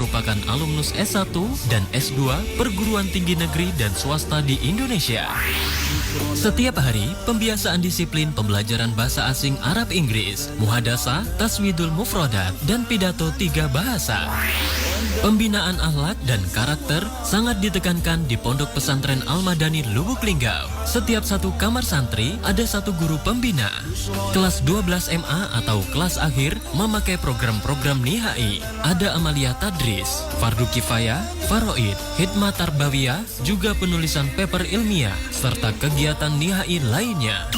merupakan alumnus S1 dan S2 perguruan tinggi negeri dan swasta di Indonesia. Setiap hari, pembiasaan disiplin pembelajaran bahasa asing Arab Inggris, muhadasah, taswidul mufrodat, dan pidato 3 bahasa. Pembinaan akhlak dan karakter sangat ditekankan di Pondok Pesantren Al-Madani Lubuk Linggau. Setiap satu kamar santri ada satu guru pembina. Kelas 12 MA atau kelas akhir memakai program-program nihai. Ada amalia tadris, fardu kifayah, faraid, hikmah tarbawiyah, juga penulisan paper ilmiah, serta kegiatan nihai lainnya.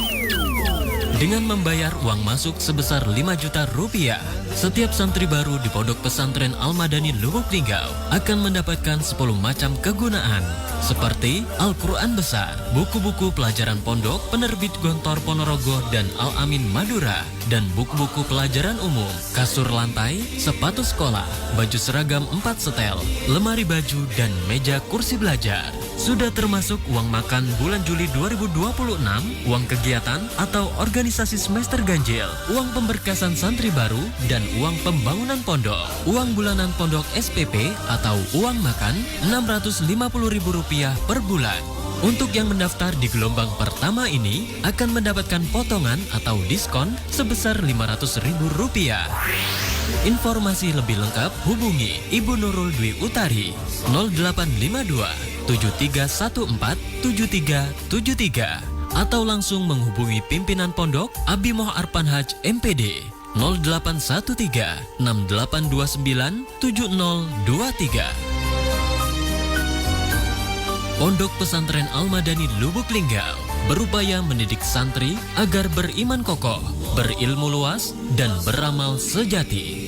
Dengan membayar uang masuk sebesar 5 juta rupiah, setiap santri baru di Pondok Pesantren Al-Madani Lubuk Linggau akan mendapatkan 10 macam kegunaan, seperti Al-Quran Besar, buku-buku pelajaran pondok penerbit Gontor Ponorogo dan Al-Amin Madura, dan buku-buku pelajaran umum, kasur lantai, sepatu sekolah, baju seragam 4 setel, lemari baju, dan meja kursi belajar. Sudah termasuk uang makan bulan Juli 2026, uang kegiatan atau organisasi semester ganjil, uang pemberkasan santri baru, dan uang pembangunan pondok. Uang bulanan pondok SPP atau uang makan Rp650.000 per bulan. Untuk yang mendaftar di gelombang pertama ini akan mendapatkan potongan atau diskon sebesar Rp500.000. Informasi lebih lengkap hubungi Ibu Nurul Dwi Utari 0852 7314 7373 atau langsung menghubungi pimpinan pondok Abi Moh Arpanhaj MPD 0813 6829 7023. Pondok Pesantren Al-Madani Lubuk Linggau berupaya mendidik santri agar beriman kokoh, berilmu luas, dan beramal sejati.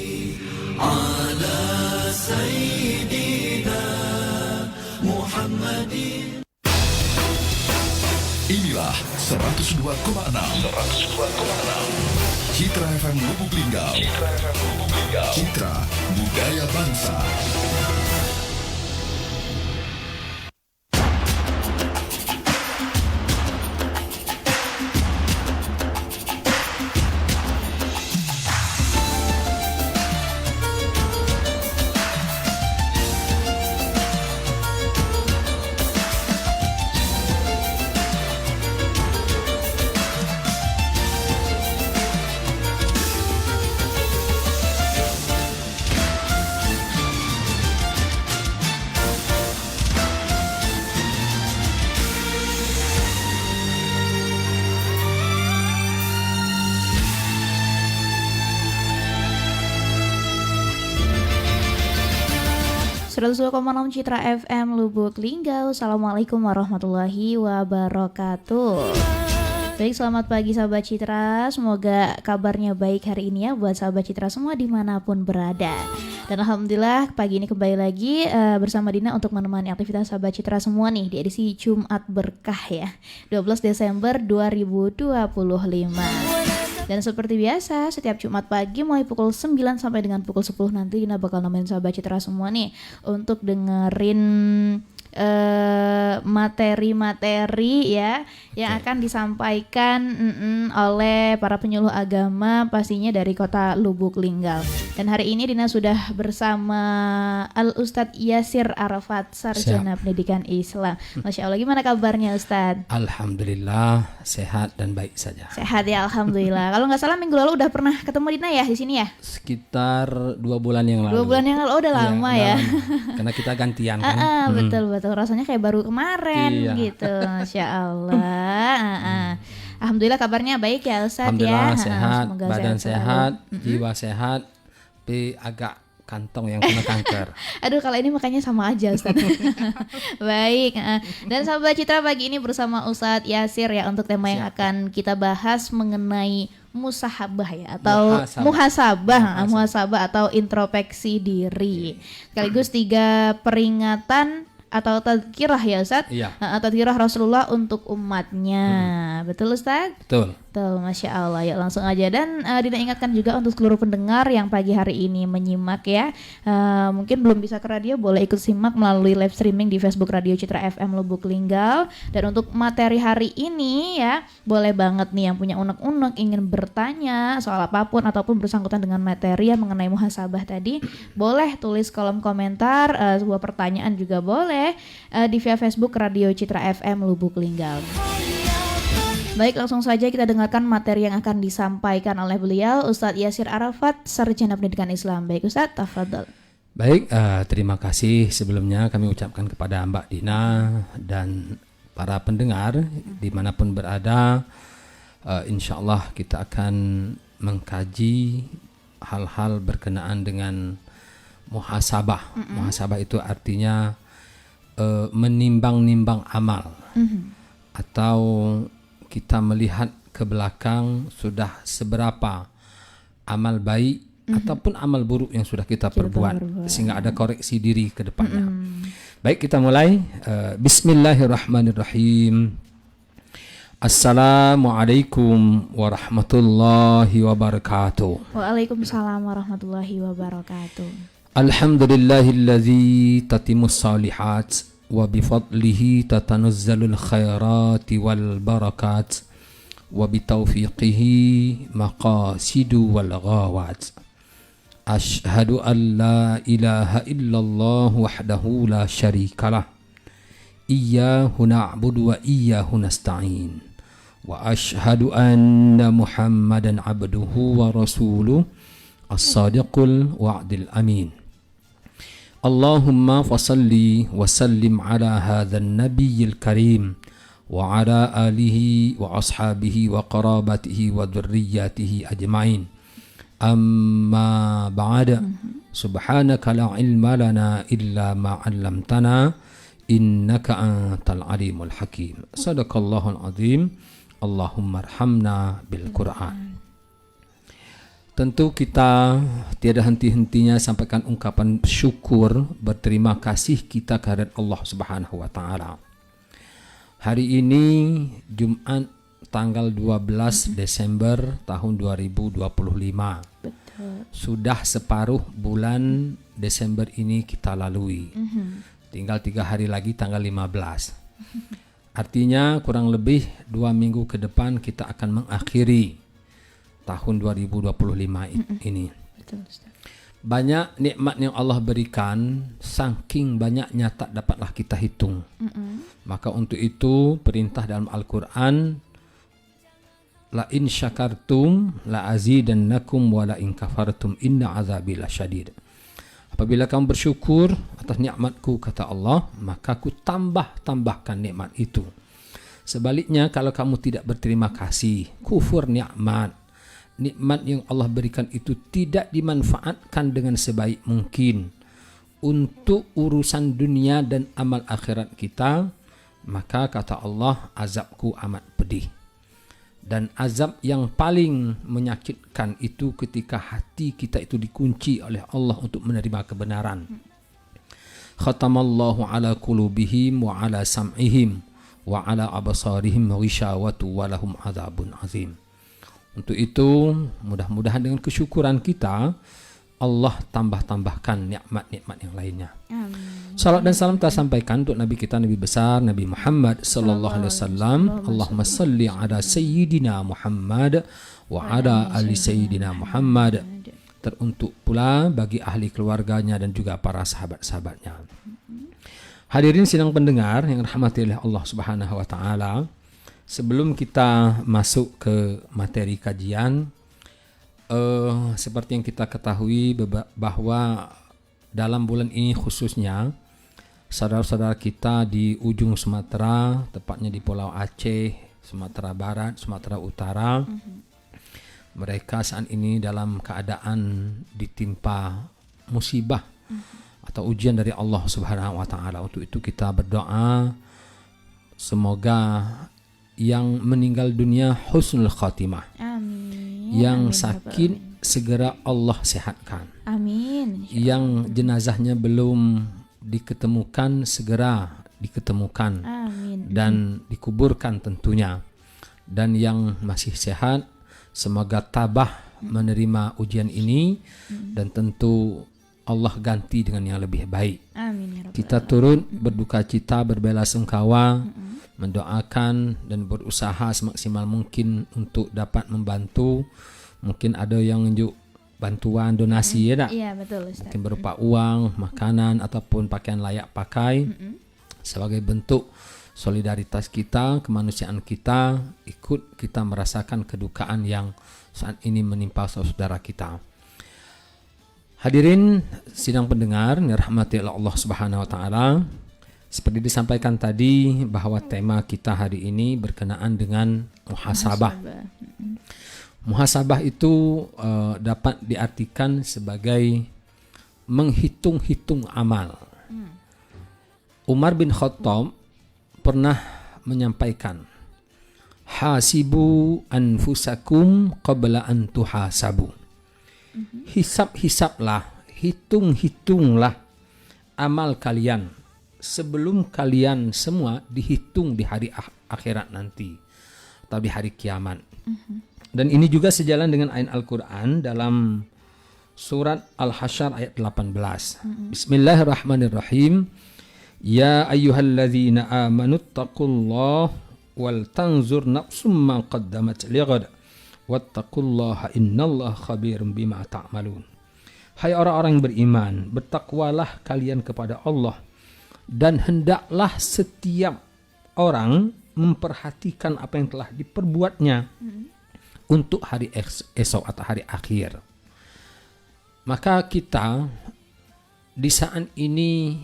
Ala Sayyidina Muhammadin. Inilah 102,6 Citra FM Lubuk Linggau. Citra Budaya Bangsa. (102,6) Citra FM Lubuk Linggau. Assalamualaikum warahmatullahi wabarakatuh. Baik, selamat pagi sahabat Citra. Semoga kabarnya baik hari ini ya buat sahabat Citra semua dimanapun berada. Dan alhamdulillah pagi ini kembali lagi bersama Dina untuk menemani aktivitas sahabat Citra semua nih di edisi Jumat Berkah ya 12 Desember 2025. Dan seperti biasa, setiap Jumat pagi mulai pukul 9 sampai dengan pukul 10 nanti Dina bakal nemenin sahabat Citra semua nih untuk dengerin materi-materi ya yang akan disampaikan oleh para penyuluh agama pastinya dari kota Lubuk Linggau. Dan hari ini Dina sudah bersama Al Ustadz Yasir Arafat, Sarjana Pendidikan Islam. Masya Allah, gimana kabarnya Ustadz? Alhamdulillah sehat dan baik saja. Sehat ya, alhamdulillah. Kalau nggak salah minggu lalu udah pernah ketemu Dina ya di sini ya? Sekitar 2 bulan yang lalu. 2 bulan yang lalu, oh, udah lama ya. Karena kita gantian kan. Betul. Rasanya kayak baru kemarin gitu. Masya Allah. Alhamdulillah kabarnya baik ya Ustadz ya. Alhamdulillah sehat, badan sehat, jiwa sehat, tapi agak kantong yang kena kanker. Aduh, kalau ini makanya sama aja Ustadz. Baik. Dan sahabat Citra pagi ini bersama Ustadz Yasir ya untuk tema yang akan kita bahas mengenai musahabah ya atau muhasabah atau introspeksi diri. Sekaligus 3 peringatan atau tadzkirah ya Ustadz. Iya. Tadzkirah Rasulullah untuk umatnya. Betul Ustadz? Betul. Betul, Masya Allah. Ya langsung aja. Dan Dina ingatkan juga untuk seluruh pendengar yang pagi hari ini menyimak ya, mungkin belum bisa ke radio, boleh ikut simak melalui live streaming di Facebook Radio Citra FM Lubuk Linggau. Dan untuk materi hari ini ya, boleh banget nih yang punya unek-unek ingin bertanya soal apapun ataupun bersangkutan dengan materi yang mengenai muhasabah tadi, boleh tulis kolom komentar, sebuah pertanyaan juga boleh di via Facebook Radio Citra FM Lubuk Linggau. Baik, langsung saja kita dengarkan materi yang akan disampaikan oleh beliau, Ustadz Yasir Arafat, Sarjana Pendidikan Islam. Baik Ustadz, tafadhol. Baik, terima kasih sebelumnya kami ucapkan kepada Mbak Dina dan para pendengar dimanapun berada. Insya Allah kita akan mengkaji hal-hal berkenaan dengan muhasabah. Muhasabah itu artinya menimbang-nimbang amal, atau kita melihat ke belakang sudah seberapa amal baik ataupun amal buruk yang sudah kita perbuat, sehingga ada koreksi diri ke depannya. Baik, kita mulai. Bismillahirrahmanirrahim. Assalamualaikum warahmatullahi wabarakatuh. Waalaikumsalam warahmatullahi wabarakatuh. Alhamdulillahilladzi tatimus salihat wa bifadlihi tatanazzalul khairati wal barakat wa bitaufiqihi maqasidu wal ghawat. Ashhadu an la ilaha illallah wahdahu la syarikalah. Iyyahu na'budu wa iyyahu nasta'in. Wa ashhadu anna Muhammadan abduhu wa rasuluh as-sadiqul wa'dil amin. Allahumma fasalli wa sallim ala hadzal nabiyil karim wa ala alihi wa ashabihi wa qarabatihi wa dzurriyyatihi ajmain. Amma ba'da. Subhanaka la ilma lana illa ma 'allamtana innaka antal alimul hakim. Sadaqallahul azim. Allahumma arhamna bil Qur'an. Tentu kita tiada henti-hentinya sampaikan ungkapan syukur, berterima kasih kita kehadirat Allah Subhanahu wa taala. Hari ini Jumat tanggal 12 Desember tahun 2025. Betul. Sudah separuh bulan Desember ini kita lalui. Tinggal 3 hari lagi tanggal 15. Artinya kurang lebih 2 minggu ke depan kita akan mengakhiri tahun 2025 ini. Betul, Ustaz. Banyak nikmat yang Allah berikan, saking banyaknya tak dapatlah kita hitung. Maka untuk itu perintah dalam Al-Quran, la in syakartum la azidannakum wa la in kafartum inna azabi lasyadid. Apabila kamu bersyukur atas nikmatku, kata Allah, maka aku tambahkan nikmat itu. Sebaliknya kalau kamu tidak berterima kasih, kufur nikmat yang Allah berikan itu tidak dimanfaatkan dengan sebaik mungkin untuk urusan dunia dan amal akhirat kita, maka kata Allah, azabku amat pedih. Dan azab yang paling menyakitkan itu ketika hati kita itu dikunci oleh Allah untuk menerima kebenaran. Khatamallahu ala qulubihim wa ala sam'ihim wa ala absarihim ghishawatu wa lahum azabun azim. Untuk itu, mudah-mudahan dengan kesyukuran kita, Allah tambahkan nikmat-nikmat yang lainnya. Amin. Salat dan salam kita sampaikan untuk Nabi kita, Nabi besar, Nabi Muhammad sallallahu alaihi wasallam. Allahumma salli ala sayyidina Muhammad wa ala ali sayyidina Muhammad. Teruntuk pula bagi ahli keluarganya dan juga para sahabat-sahabatnya. Hadirin sidang pendengar yang dirahmati oleh Allah Subhanahu wa taala. Sebelum kita masuk ke materi kajian, seperti yang kita ketahui bahwa dalam bulan ini khususnya saudara-saudara kita di ujung Sumatera, tepatnya di Pulau Aceh, Sumatera Barat, Sumatera Utara, mereka saat ini dalam keadaan ditimpa musibah atau ujian dari Allah Subhanahu wa taala. Untuk itu kita berdoa semoga yang meninggal dunia husnul khatimah. Amin. Yang Amin, sakit segera Allah sehatkan. Amin. Yang jenazahnya belum diketemukan segera diketemukan. Amin. Dan dikuburkan tentunya. dan yang masih sehat semoga tabah menerima ujian ini dan tentu Allah ganti dengan yang lebih baik. Amin ya rabbal Kita turut berduka cita, berbelasungkawa, mendoakan dan berusaha semaksimal mungkin untuk dapat membantu. Mungkin ada yang unjuk bantuan donasi ya tak? Iya betul Ustaz. Mungkin berupa uang, makanan ataupun pakaian layak pakai sebagai bentuk solidaritas kita, kemanusiaan kita, ikut kita merasakan kedukaan yang saat ini menimpa saudara kita. Hadirin sidang pendengar yang dirahmati Allah Subhanahu wa taala, seperti disampaikan tadi bahwa tema kita hari ini berkenaan dengan muhasabah. Muhasabah itu dapat diartikan sebagai menghitung-hitung amal. Umar bin Khattab pernah menyampaikan, hasibu anfusakum qabla an tuhasabu. Hisab-hisablah, hitung-hitunglah amal kalian sebelum kalian semua dihitung di hari akhirat nanti atau di hari kiamat. Dan ini juga sejalan dengan ayat Al-Quran dalam surat Al-Hasyr ayat 18. Bismillahirrahmanirrahim. Ya ayyuhalladzina amanu taqullaha wal tanzur nafsum ma qaddamat lighad wattaqullaha innallaha khabirum bima ta'malun. Hai orang-orang yang beriman, bertakwalah kalian kepada Allah dan hendaklah setiap orang memperhatikan apa yang telah diperbuatnya untuk hari esok atau hari akhir. Maka kita di saat ini,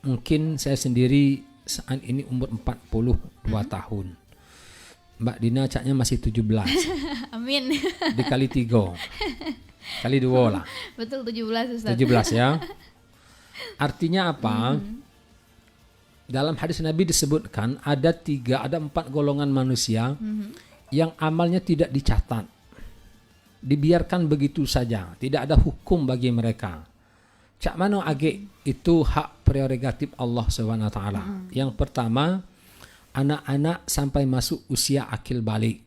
mungkin saya sendiri saat ini umur 42 tahun. Mbak Dina caknya masih 17. Amin. Dikali 3. Kali 2 lah. Betul 17 Ustaz. 17 ya. Artinya apa? Dalam hadis Nabi disebutkan ada 4 golongan manusia yang amalnya tidak dicatat, dibiarkan begitu saja, tidak ada hukum bagi mereka. Cak mano age itu hak prerogatif Allah Subhanahu wa taala. Yang pertama, anak-anak sampai masuk usia akil balik.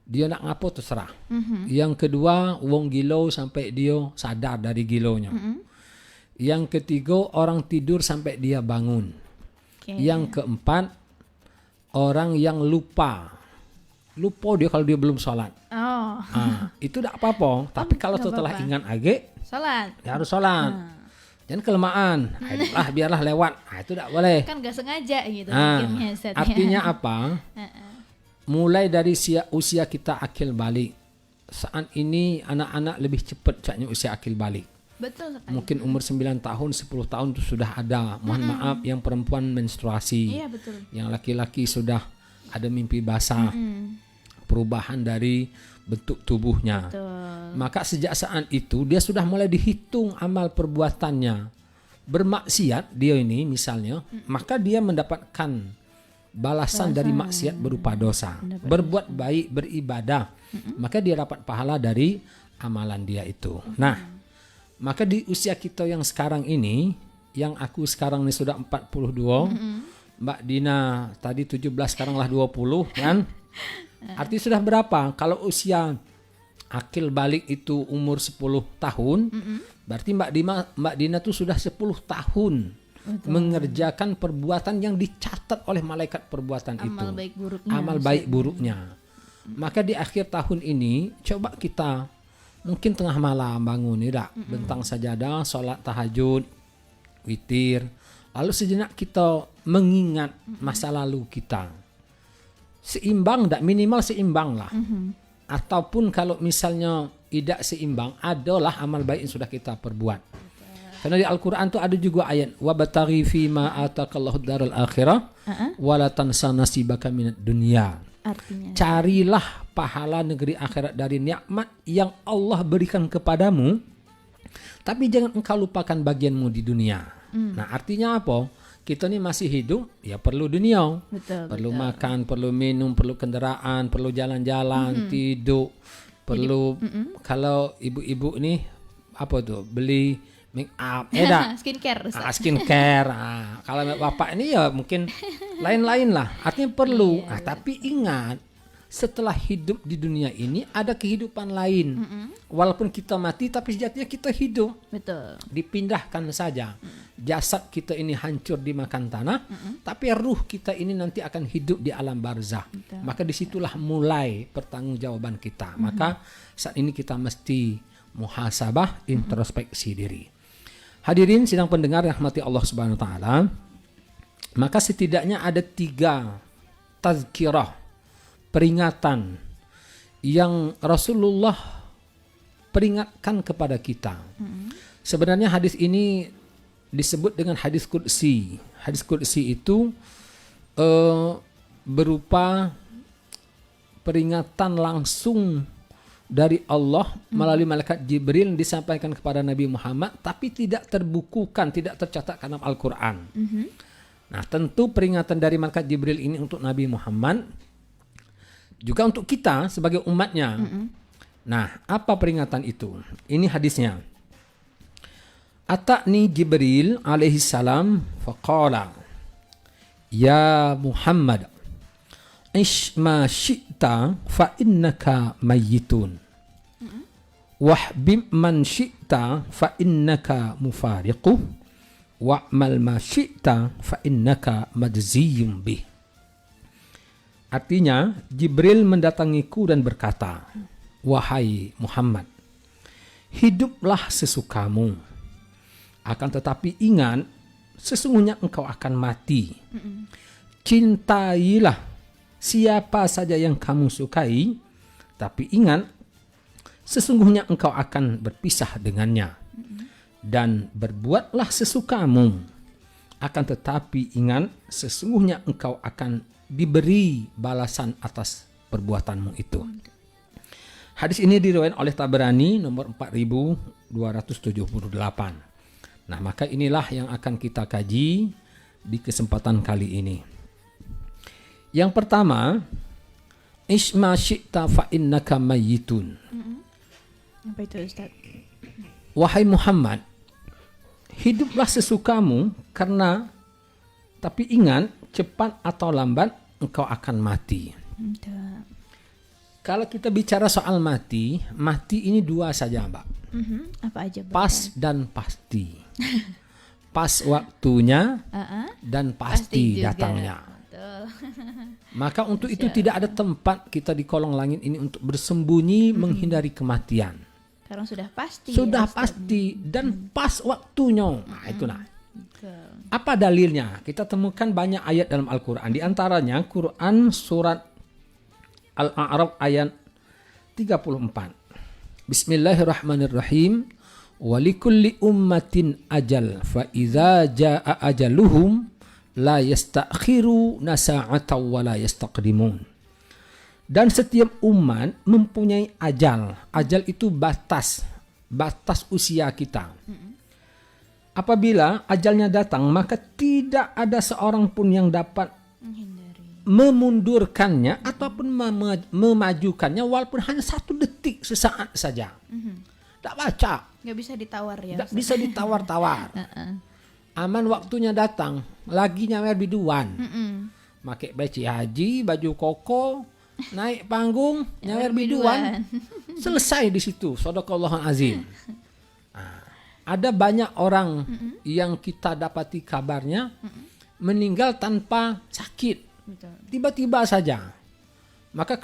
Dia nak ngapo terserah. Yang kedua, wong gilo sampai dia sadar dari gilonya. Yang ketiga, orang tidur sampai dia bangun. Yang keempat, orang yang lupa dia kalau dia belum sholat. Itu tidak apa-apa. Tapi kalau setelah ingat age, sholat. Ya harus sholat. Jangan kelemahan. Biarlah lewat. Itu tidak boleh. Kan gak sengaja gitu. Mungkinnya, Ustaz, artinya apa? Mulai dari usia kita akil balik. Saat ini anak-anak lebih cepat caknya usia akil balik. Betul sekali. Mungkin umur 9 tahun, 10 tahun itu sudah ada. Mohon maaf, yang perempuan menstruasi. Iya betul. Yang laki-laki sudah ada mimpi basah. Perubahan dari bentuk tubuhnya. Betul. Maka sejak saat itu dia sudah mulai dihitung amal perbuatannya. Bermaksiat dia ini misalnya, maka dia mendapatkan balasan dari maksiat berupa dosa. Berbuat baik, beribadah, maka dia dapat pahala dari amalan dia itu. Nah, maka di usia kita yang sekarang ini, yang aku sekarang ini sudah 42, Mbak Dina tadi 17, sekarang lah 20 kan? Artinya sudah berapa? Kalau usia akil balik itu umur 10 tahun, berarti Mbak Dina tuh sudah 10 tahun mengerjakan perbuatan yang dicatat oleh malaikat perbuatan itu. Amal baik buruknya. Maka di akhir tahun ini coba kita mungkin tengah malam bangun bentang sajadah, sholat tahajud, witir, lalu sejenak kita mengingat masa lalu kita. Seimbang tak, minimal seimbang lah. Ataupun kalau misalnya tidak seimbang, adalah amal baik yang sudah kita perbuat. Karena di Al-Quran tuh ada juga ayat wabtaghi fima atakallahu daral akhirah wala tansa nasibaka minad dunya. Artinya, carilah pahala negeri akhirat dari nikmat yang Allah berikan kepadamu, tapi jangan engkau lupakan bagianmu di dunia. Nah, artinya apa? Kita ini masih hidup, ya perlu dunia. Perlu makan, perlu minum, perlu kendaraan, perlu jalan-jalan, tidur, perlu kalau ibu-ibu nih apa tuh beli make up, dah. Skincare, Ustaz. Skincare. Kalau bapak ini ya mungkin lain-lain lah. Artinya perlu. Tapi ingat, setelah hidup di dunia ini ada kehidupan lain. Walaupun kita mati, tapi sejatinya kita hidup. Betul. Dipindahkan saja. Jasad kita ini hancur dimakan tanah, tapi ruh kita ini nanti akan hidup di alam barzah. Maka disitulah mulai pertanggungjawaban kita. Maka saat ini kita mesti muhasabah, introspeksi diri. Hadirin sidang pendengar rahmati Allah Subhanahu wa taala, maka setidaknya ada 3 tazkirah, peringatan yang Rasulullah peringatkan kepada kita. Sebenarnya hadis ini disebut dengan hadis qudsi. Hadis qudsi itu berupa peringatan langsung dari Allah melalui malaikat Jibril disampaikan kepada Nabi Muhammad, tapi tidak terbukukan, tidak tercatat dalam Al-Quran. Nah, tentu peringatan dari malaikat Jibril ini untuk Nabi Muhammad, juga untuk kita sebagai umatnya. Nah, apa peringatan itu? Ini hadisnya. Ata'ni Jibril alaihi salam faqala, ya Muhammad, ish ma syi'ta fa innaka mayyitun. Wahbib man syi'ta fa innaka mufariquh. Wa'mal ma syi'ta fa innaka majziyum bih. Artinya, Jibril mendatangiku dan berkata, wahai Muhammad, hiduplah sesukamu. Akan tetapi ingat, sesungguhnya engkau akan mati. Cintailah siapa saja yang kamu sukai, tapi ingat, sesungguhnya engkau akan berpisah dengannya. Dan berbuatlah sesukamu. Akan tetapi ingat, sesungguhnya engkau akan diberi balasan atas perbuatanmu itu. Hadis ini diriwayatkan oleh Tabrani nomor 4278. Nah, maka inilah yang akan kita kaji di kesempatan kali ini. Yang pertama, isma syi'ta fa innaka mayyitun. Apa itu, Ustaz? Wahai Muhammad, hiduplah sesukamu karena, tapi ingat, cepat atau lambat engkau akan mati. Kalau kita bicara soal mati, mati ini 2 saja, Mbak. Apa aja, Mbak? Pas dan pasti. Pas waktunya dan pasti juga datangnya. Betul. Maka untuk itu tidak ada tempat kita di kolong langit ini untuk bersembunyi menghindari kematian. Karena sudah pasti. Sudah ya, pasti dan pas waktunya. Nah, itulah. Betul. Apa dalilnya? Kita temukan banyak ayat dalam Al-Quran. Di antaranya Quran surat Al-A'raf ayat 34. Bismillahirrahmanirrahim. Walikulli ummatin ajal fa idza jaa ajaluhum la yastakhiru nasa'atan wa la yastaqdimun. Dan setiap umat mempunyai ajal. Ajal itu batas usia kita. Apabila ajalnya datang, maka tidak ada seorang pun yang dapat memundurkannya ataupun memajukannya walaupun hanya 1 detik sesaat saja. Tak baca. Nggak bisa ditawar ya. Tak bisa ditawar-tawar. Aman waktunya datang, lagi nyawer biduan. Pakai peci haji, baju koko, naik panggung, nyawer biduan. Selesai di situ. Shadaqallahul azim. Ada banyak orang yang kita dapati kabarnya meninggal tanpa sakit. Tiba-tiba saja. Maka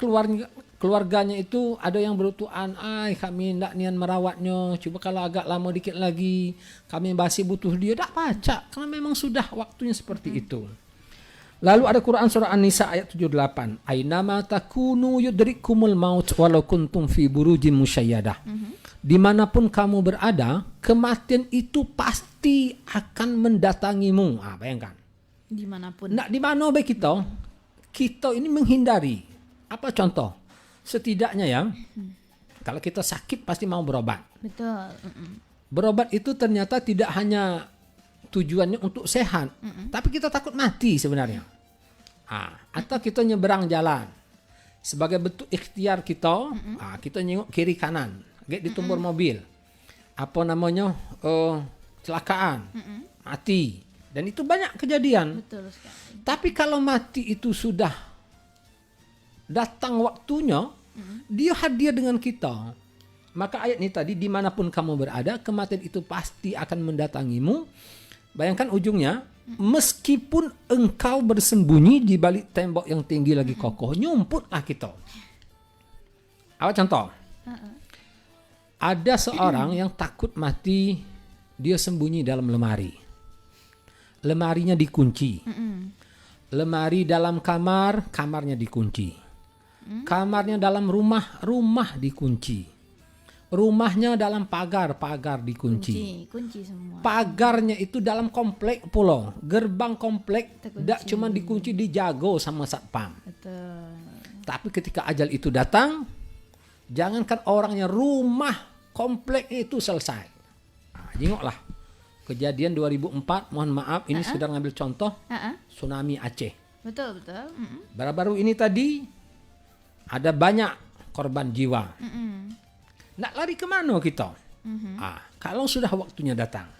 keluarganya itu ada yang berutuan, kami tidak niat merawatnya, coba kalau agak lama dikit lagi, kami masih butuh dia. Tak baca, karena memang sudah waktunya seperti itu. Lalu ada Quran surah An-Nisa ayat 78. Ainama takunu yudrikumul maut walau kuntum fi burujin musayyadah. Dimanapun kamu berada, kematian itu pasti akan mendatangimu. Bayangkan. Dimanapun. Nak di mana baik kita ini menghindari. Apa contoh? Setidaknya ya, kalau kita sakit pasti mau berobat. Betul. Berobat itu ternyata tidak hanya tujuannya untuk sehat, tapi kita takut mati sebenarnya. Atau kita nyeberang jalan. Sebagai bentuk ikhtiar kita, kita nyengok kiri kanan, di tumbur mobil. Apa namanya? kecelakaan, mati. Dan itu banyak kejadian. Betul sekali. Tapi kalau mati itu sudah datang waktunya, dia hadir dengan kita. Maka ayat ini tadi, dimanapun kamu berada, kematian itu pasti akan mendatangimu. Bayangkan ujungnya, meskipun engkau bersembunyi di balik tembok yang tinggi lagi kokoh, nyumputlah kita. Awak contoh, ada seorang yang takut mati, dia sembunyi dalam lemari. Lemarinya dikunci. Lemari dalam kamar, kamarnya dikunci. Kamarnya dalam rumah, rumah dikunci. Rumahnya dalam pagar, pagar dikunci. Kunci semua. Pagarnya itu dalam komplek pulau. Gerbang komplek Terkunci. tidak cuma dikunci, dijago sama satpam. Betul. Tapi ketika ajal itu datang, jangankan orangnya, rumah komplek itu selesai. Nah, tengoklah kejadian 2004, mohon maaf ini sudah ngambil contoh tsunami Aceh. Betul. Baru-baru ini tadi ada banyak korban jiwa. Nak lari kemana kita? Kalau sudah waktunya datang.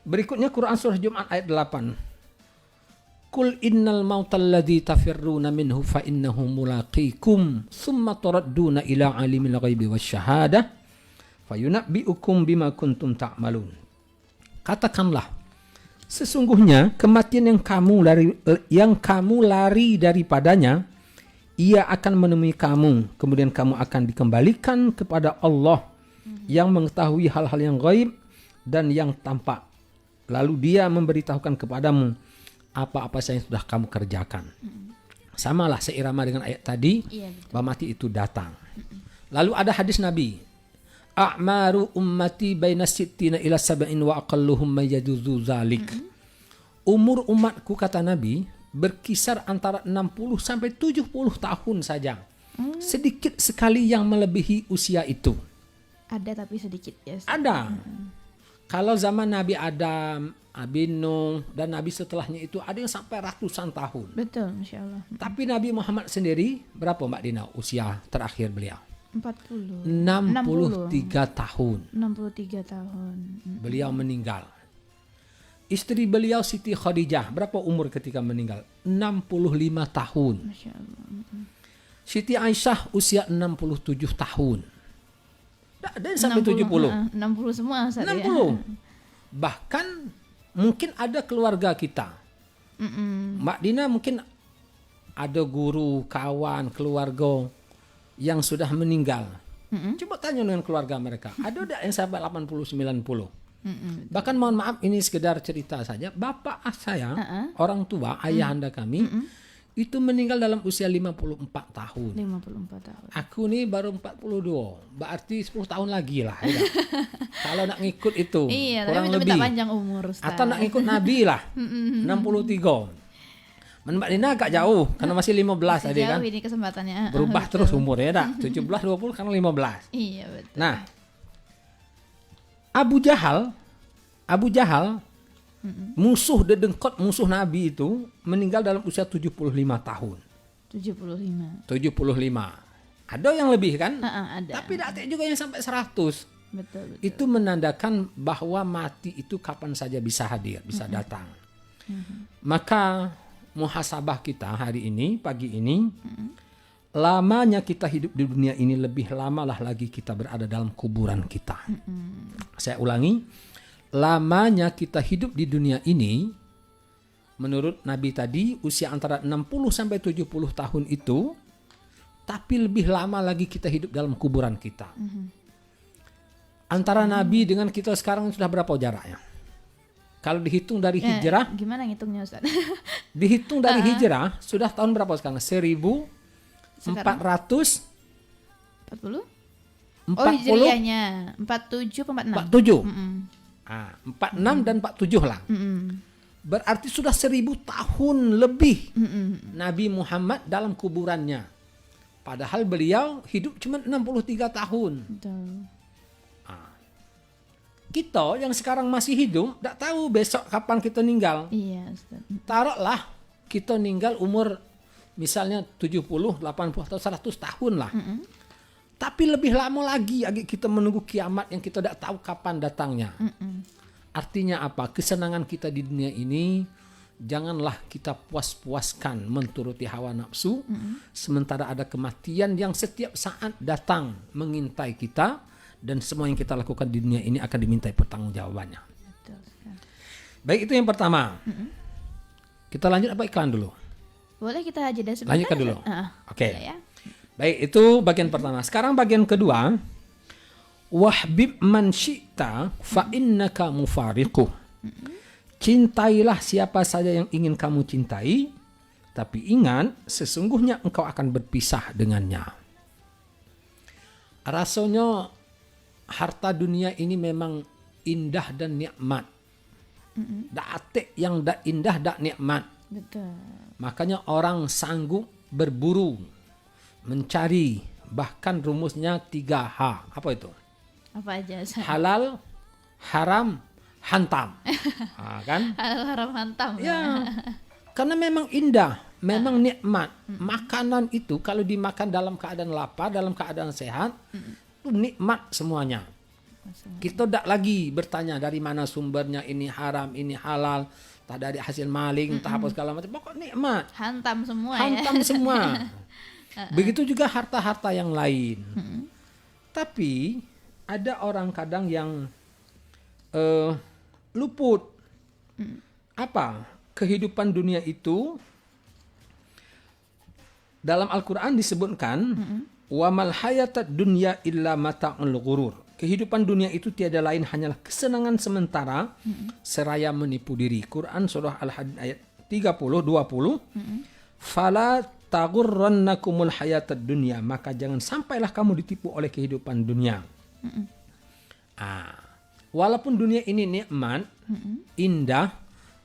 Berikutnya Quran surah Jumat ayat 8. Qul innal mautal ladzi tafirruna minhu fa innahu mulaqikum summa turadduna ila alimil ghaibi wasyahadah fayunabbiukum bima kuntum ta'malun. Katakanlah, sesungguhnya kematian yang kamu lari daripadanya, ia akan menemui kamu, kemudian kamu akan dikembalikan kepada Allah yang mengetahui hal-hal yang gaib dan yang tampak. Lalu dia memberitahukan kepadamu apa-apa yang sudah kamu kerjakan. Samalah seirama dengan ayat tadi, bahwa mati itu datang. Lalu ada hadis Nabi, a'maru ummati baina sittina ila sab'in wa aqalluhum mayajuzu zalik. Umur umatku, kata Nabi, berkisar antara 60 sampai 70 tahun saja. Sedikit sekali yang melebihi usia itu. Ada tapi sedikit ya. Ada. Kalau zaman Nabi Adam, Nabi Nuh, dan Nabi setelahnya itu ada yang sampai ratusan tahun. Betul, Masya Allah. Tapi Nabi Muhammad sendiri, berapa Mbak Dina usia terakhir beliau? 40. 63 tahun. 63 tahun. Beliau meninggal. Istri beliau Siti Khadijah, berapa umur ketika meninggal? 65 tahun. Masya Allah. Siti Aisyah usia 67 tahun. Tak ada yang sampai 70. 60 semua Ustaz, 60. ya. Bahkan mungkin ada keluarga kita. Mbak Dina mungkin ada guru, kawan, keluarga yang sudah meninggal. Coba tanya dengan keluarga mereka. Ada tak yang sampai 80-90? Bahkan mohon maaf, ini sekedar cerita saja. Bapak saya, orang tua, ayahanda kami, itu meninggal dalam usia 54 tahun. 54 tahun. Aku nih baru 42. Berarti 10 tahun lagi lah. Ya. Kalau nak ngikut itu, Iya, kurang tapi lebih. minta panjang umur Ustaz. Atau nak ngikut Nabi lah, 63. Mbak Dina agak jauh, karena masih 15 tadi kan. Jauh ini kesempatannya. Berubah terus umurnya, tak? 17, 20, karena 15. Iya, betul. Nah, Abu Jahal, musuh dedengkot, musuh Nabi itu meninggal dalam usia 75 tahun. 75. 75. Ada yang lebih kan? Ada. Tapi tak ada juga yang sampai 100. Betul. Itu menandakan bahwa mati itu kapan saja bisa hadir, bisa datang. Maka muhasabah kita hari ini, pagi ini, lamanya kita hidup di dunia ini, lebih lamalah lagi kita berada dalam kuburan kita. Saya ulangi, lamanya kita hidup di dunia ini, menurut Nabi tadi, usia antara 60 sampai 70 tahun itu, tapi lebih lama lagi kita hidup dalam kuburan kita. Antara Nabi dengan kita sekarang sudah berapa jaraknya? Kalau dihitung dari hijrah, Gimana ngitungnya Ustaz? dihitung dari hijrah, sudah tahun berapa sekarang? 1440? 40? Oh, hijriahnya 47 ke 46. 47. 46 dan 47 lah. Berarti sudah 1000 tahun lebih Nabi Muhammad dalam kuburannya. Padahal beliau hidup cuma 63 tahun. Betul. Kita yang sekarang masih hidup, tak tahu besok kapan kita meninggal. Iya, Ustaz. Taruhlah kita meninggal umur misalnya 70, 80 atau 100 tahun lah. Tapi lebih lama lagi kita menunggu kiamat yang kita tidak tahu kapan datangnya. Artinya apa? Kesenangan kita di dunia ini janganlah kita puas-puaskan menuruti hawa nafsu, sementara ada kematian yang setiap saat datang mengintai kita, dan semua yang kita lakukan di dunia ini akan dimintai pertanggungjawabannya. Betul sekali. Baik, itu yang pertama. Kita lanjut apa iklan dulu? Boleh kita jeda sebentar? Lanjutkan dulu. Oke. Boleh ya. Baik, itu bagian pertama. Sekarang bagian kedua. Wahbib man syi'ta fa innaka mufariquh. Cintailah siapa saja yang ingin kamu cintai, tapi ingat sesungguhnya engkau akan berpisah dengannya. Rasanya harta dunia ini memang indah dan nikmat. Dak atik yang dak indah dak nikmat. Betul. Makanya orang sanggup berburu, mencari, bahkan rumusnya 3H. Apa itu? Apa aja? Halal, haram, hantam. Kan? Halal haram hantam. Ya, karena memang indah, memang nikmat. Makanan itu kalau dimakan dalam keadaan lapar, dalam keadaan sehat, itu nikmat semuanya. Kita tidak lagi bertanya dari mana sumbernya, ini haram, ini halal, tak dari hasil maling, entah apa segala macam. Pokok nikmat. Hantam semua Hantam ya. semua. Begitu juga harta-harta yang lain. Tapi ada orang kadang yang luput. Apa? Kehidupan dunia itu dalam Al-Quran disebutkan wa mal hayatad dunya illa mata'ul ghurur. Kehidupan dunia itu tiada lain hanyalah kesenangan sementara seraya menipu diri. Quran surah Al-Hadid ayat 30-20. Fala taghurrannakumul hayatad dunya, maka jangan sampailah kamu ditipu oleh kehidupan dunia. Walaupun dunia ini nikmat, indah,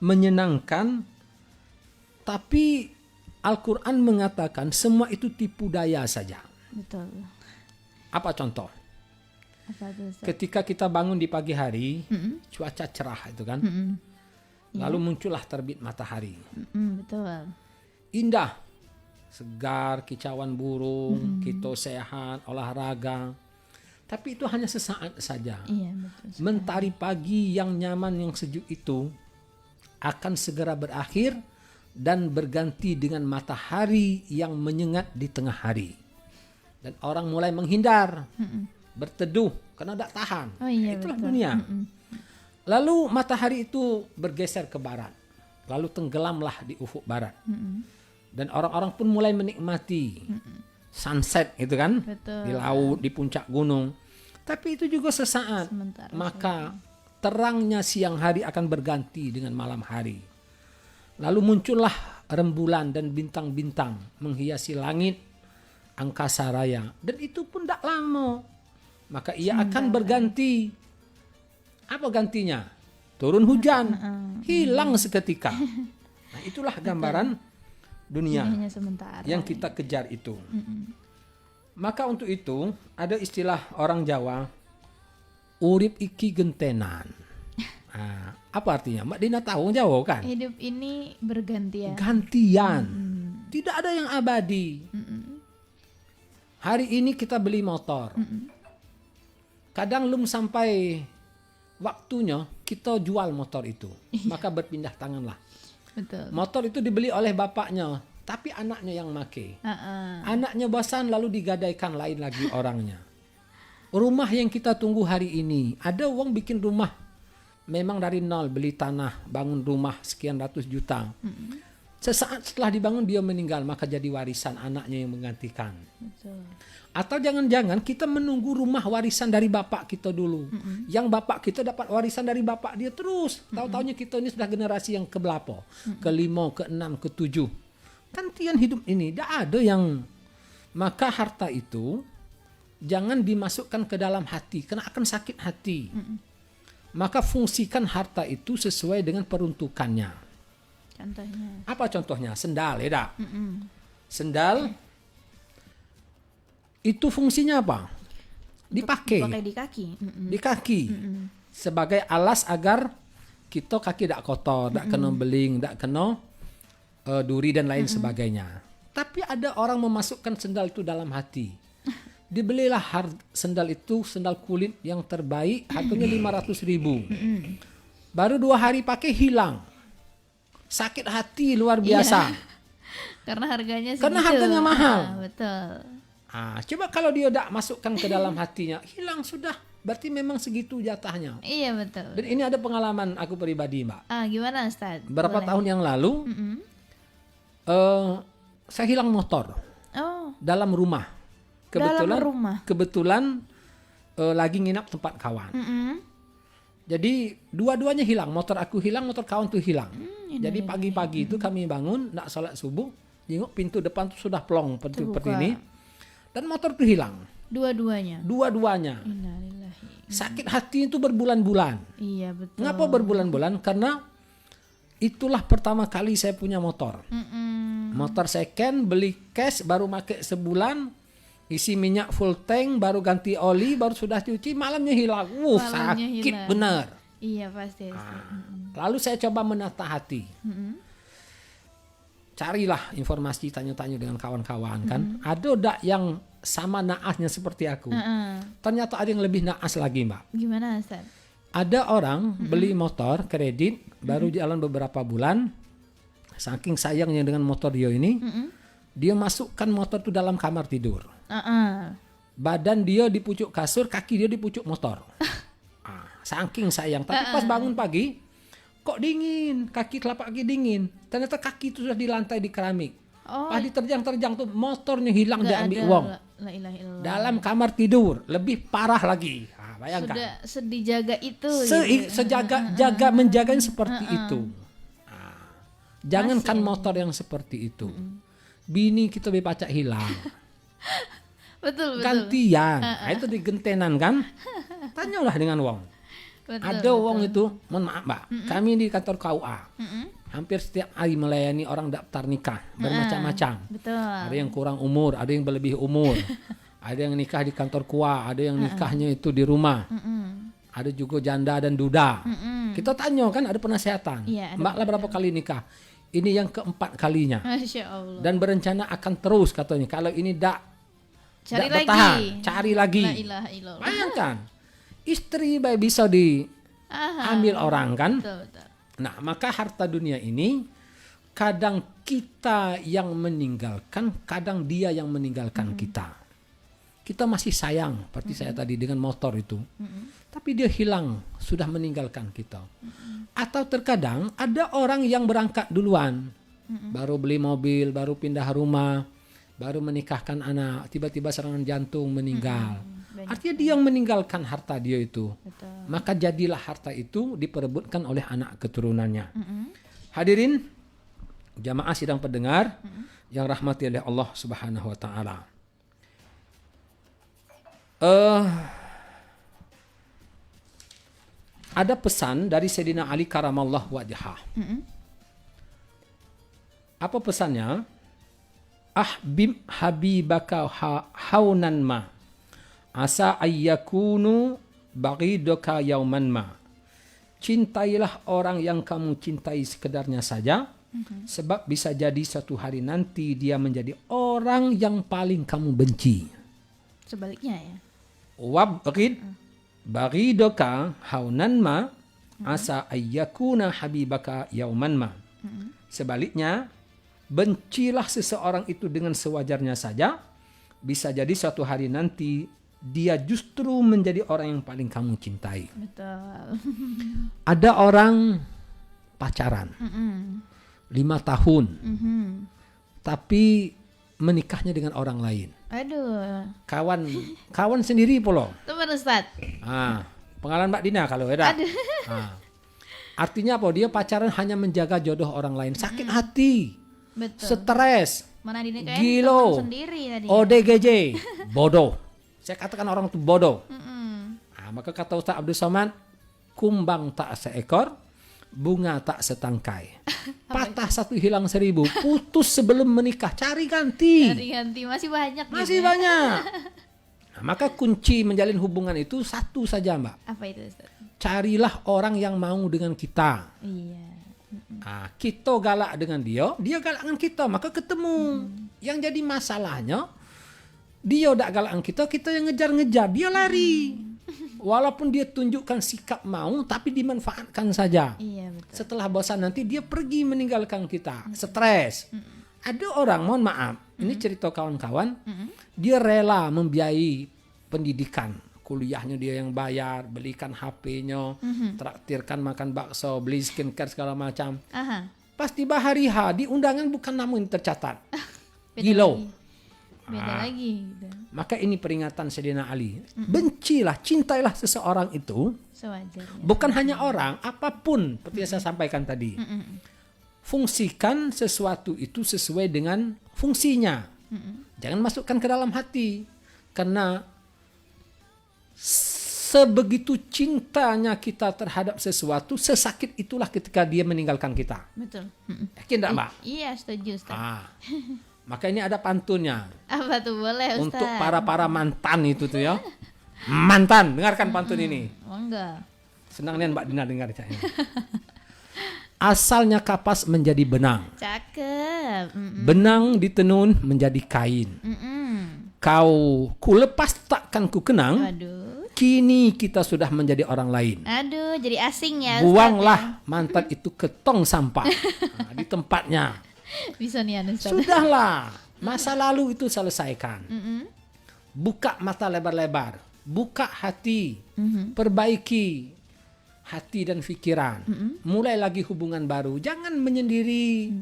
menyenangkan, tapi Al-Quran mengatakan semua itu tipu daya saja. Betul. Apa contoh? Apa itu, Ustaz? Ketika kita bangun di pagi hari, cuaca cerah itu kan, lalu muncullah terbit matahari. Betul. Indah, segar, kicauan burung, kita sehat, olahraga. Tapi itu hanya sesaat saja. Iya, betul. Mentari pagi yang nyaman, yang sejuk itu akan segera berakhir dan berganti dengan matahari yang menyengat di tengah hari. Dan orang mulai menghindar, berteduh karena tidak tahan. Oh iya, Itulah betul. dunia. Lalu matahari itu bergeser ke barat, lalu tenggelamlah di ufuk barat. Dan orang-orang pun mulai menikmati sunset itu kan, Betul. di laut, di puncak gunung. Tapi itu juga sesaat. Sementara Maka terangnya siang hari akan berganti dengan malam hari. Lalu muncullah rembulan dan bintang-bintang menghiasi langit angkasa raya. Dan itu pun tidak lama. Maka ia akan berganti. Apa gantinya? Turun hujan. Hilang seketika. Nah, itulah gambaran dunia hanya sementara. yang kita kejar itu. Maka untuk itu ada istilah orang Jawa, urip iki gentenan. Apa artinya? Mbak Dina tahu Jawa kan? Hidup ini bergantian. Gantian. Tidak ada yang abadi. Hari ini kita beli motor. Kadang belum sampai waktunya kita jual motor itu. Maka berpindah tanganlah. Betul. Motor itu dibeli oleh bapaknya, tapi anaknya yang make. Anaknya bosan lalu digadaikan lain lagi orangnya. Rumah yang kita tunggu hari ini, ada uang bikin rumah memang dari nol, beli tanah, bangun rumah sekian ratus juta. Sesaat setelah dibangun dia meninggal, maka jadi warisan anaknya yang menggantikan. Betul. Atau jangan-jangan kita menunggu rumah warisan dari bapak kita dulu. Yang bapak kita dapat warisan dari bapak dia terus. Tahu-taunya kita ini sudah generasi yang ke-berapa? Ke-5, ke-6, ke-7. Gantian hidup ini. Tidak ada yang... Maka harta itu jangan dimasukkan ke dalam hati. Karena akan sakit hati. Maka fungsikan harta itu sesuai dengan peruntukannya. Contohnya. Apa contohnya? Sendal, ya tak? Sendal itu fungsinya apa? Dipakai. Pakai di kaki. Di kaki. Sebagai alas agar kita kaki tidak kotor, tidak kena beling, tidak kena duri dan lain sebagainya. Tapi ada orang memasukkan sendal itu dalam hati. Dibelilah sendal itu, sendal kulit yang terbaik, harganya 500.000. Baru 2 hari pakai hilang. Sakit hati luar biasa. Karena harganya segitu. Karena harganya mahal. Betul. Coba kalau dia udah masukkan ke dalam hatinya, hilang sudah. Berarti memang segitu jatahnya. Iya betul. Dan ini ada pengalaman aku pribadi, Mbak. Gimana Ustaz? Berapa Boleh. tahun yang lalu, saya hilang motor Oh, dalam rumah. dalam rumah. Kebetulan lagi nginap tempat kawan. Jadi dua-duanya hilang. Motor aku hilang, motor kawan tuh hilang. Jadi pagi-pagi itu kami bangun, nak sholat subuh, jenguk pintu depan tuh sudah plong seperti ini. Dan motor tuh hilang. Dua-duanya. Dua-duanya. Innalillahi. Sakit hati itu berbulan-bulan. Iya betul. Ngapa berbulan-bulan? Karena itulah pertama kali saya punya motor. Motor second, beli cash, baru pakai sebulan, isi minyak full tank, baru ganti oli, baru sudah cuci, malamnya hilang. Malamnya Sakit hilang. benar. Iya pasti. Lalu saya coba menata hati. Carilah informasi, tanya-tanya dengan kawan-kawan kan. Ada tak yang sama naasnya seperti aku? Ternyata ada yang lebih naas lagi, Mbak. Gimana Ustaz? Ada orang beli motor kredit, baru jalan beberapa bulan, saking sayangnya dengan motor dia ini, dia masukkan motor itu dalam kamar tidur. Badan dia di pucuk kasur, kaki dia di pucuk motor. Saking sayang. Tapi pas bangun pagi, kok dingin, kaki telapak kaki dingin. Ternyata kaki itu sudah di lantai di keramik. Pas diterjang-terjang tuh motornya hilang, dia ambil uang. La ilaha illallah. Dalam kamar tidur, lebih parah lagi. Bayangkan. Sudah sedijaga itu. Jaga menjaganya seperti itu. Jangankan motor yang seperti itu. Bini kita bepacak hilang. Betul. Gantian. Itu digentenan kan. Tanyalah dengan wong. Ada wong itu, mohon maaf Mbak, kami di kantor KUA. Hampir setiap hari melayani orang daftar nikah bermacam-macam. Betul. Ada yang kurang umur, ada yang berlebih umur. Ada yang nikah di kantor KUA, ada yang nikahnya itu di rumah. Ada juga janda dan duda. Kita tanya kan, ada penasehatan. Iya, ada Mbak lah berapa kali nikah? Ini yang keempat kalinya. Masya Allah. Dan berencana akan terus katanya. Kalau ini Cari bertahan, lagi. cari lagi. La ilaha illallah. Bayangkan, istri baik bisa diambil orang kan. Betul. Nah, maka harta dunia ini kadang kita yang meninggalkan, kadang dia yang meninggalkan kita. Kita masih sayang, seperti saya tadi dengan motor itu. Tapi dia hilang, sudah meninggalkan kita. Atau terkadang ada orang yang berangkat duluan. Baru beli mobil, baru pindah rumah, baru menikahkan anak, tiba-tiba serangan jantung meninggal. Artinya dia yang meninggalkan harta dia itu. Betul. Maka jadilah harta itu diperebutkan oleh anak keturunannya. Hadirin jamaah sidang pendengar yang rahmati oleh Allah Subhanahu wa taala. Ada pesan dari Sayyidina Ali karamallahu wajhah. Apa pesannya? Ahbib habibaka haunan ma asa ayyakunu baghiduka yauman ma. Cintailah orang yang kamu cintai sekedarnya saja, sebab bisa jadi suatu hari nanti dia menjadi orang yang paling kamu benci. Sebaliknya ya. Wabghid baghiduka haunan ma asa ayyakuna habibaka yauman ma. Sebaliknya, bencilah seseorang itu dengan sewajarnya saja, bisa jadi suatu hari nanti dia justru menjadi orang yang paling kamu cintai. Betul. Ada orang pacaran 5 tahun, tapi menikahnya dengan orang lain. Aduh. Kawan sendiri pula. Teman Ustaz. Pengalaman Mbak Dina kalau ada. Artinya apa? Dia pacaran hanya menjaga jodoh orang lain. Sakit hati, Betul. stres, Mana dinikahin gilo, teman sendiri tadi. ODGJ, bodoh. Saya katakan orang itu bodoh. Maka kata Ustaz Abdul Somad, kumbang tak seekor, bunga tak setangkai. Patah 1 hilang 1000, putus sebelum menikah, cari ganti. Ganti masih banyak. Masih gitu. banyak. Maka kunci menjalin hubungan itu satu saja Mbak. Apa itu Ustaz? Carilah orang yang mau dengan kita. Iya. Kita galak dengan dia galak dengan kita, maka ketemu. Yang jadi masalahnya, dia udah galak dengan kita yang ngejar-ngejar, dia lari. Walaupun dia tunjukkan sikap mau, tapi dimanfaatkan saja. Iya, betul. Setelah bosan nanti dia pergi meninggalkan kita. Stres. Ada orang, mohon maaf, ini cerita kawan-kawan, dia rela membiayai pendidikan. Kuliahnya dia yang bayar, belikan HP-nya, traktirkan makan bakso, beli skincare segala macam. Aha. Pas tiba hari H, di undangan bukan nama yang tercatat. Beda Gilo. lagi. Beda lagi gitu. Maka ini peringatan Sayyidina Ali. Bencilah, cintailah seseorang itu. Sewajarnya. Bukan hanya orang, apapun seperti yang saya sampaikan tadi. Fungsikan sesuatu itu sesuai dengan fungsinya. Jangan masukkan ke dalam hati. Karena sebegitu cintanya kita terhadap sesuatu, sesakit itulah ketika dia meninggalkan kita. Betul. Yakin enggak, Mbak? Iya, setuju, Ustaz. Maka ini ada pantunnya. Apa tuh, boleh, Ustaz? Untuk para mantan itu tuh ya. Mantan, dengarkan pantun ini. Oh, enggak. Senang nih Mbak Dina dengar saya. Asalnya kapas menjadi benang. Cakep. Benang ditenun menjadi kain. Kau kulepas takkan ku kenang. Waduh. Kini kita sudah menjadi orang lain. Aduh, jadi asing ya, Ustaz. Buanglah mantan itu ke tong sampah. Nah, di tempatnya. Bisa nih, Ustaz. Sudahlah, masa lalu itu selesaikan. Buka mata lebar-lebar, buka hati, perbaiki hati dan pikiran. Mulai lagi hubungan baru, jangan menyendiri.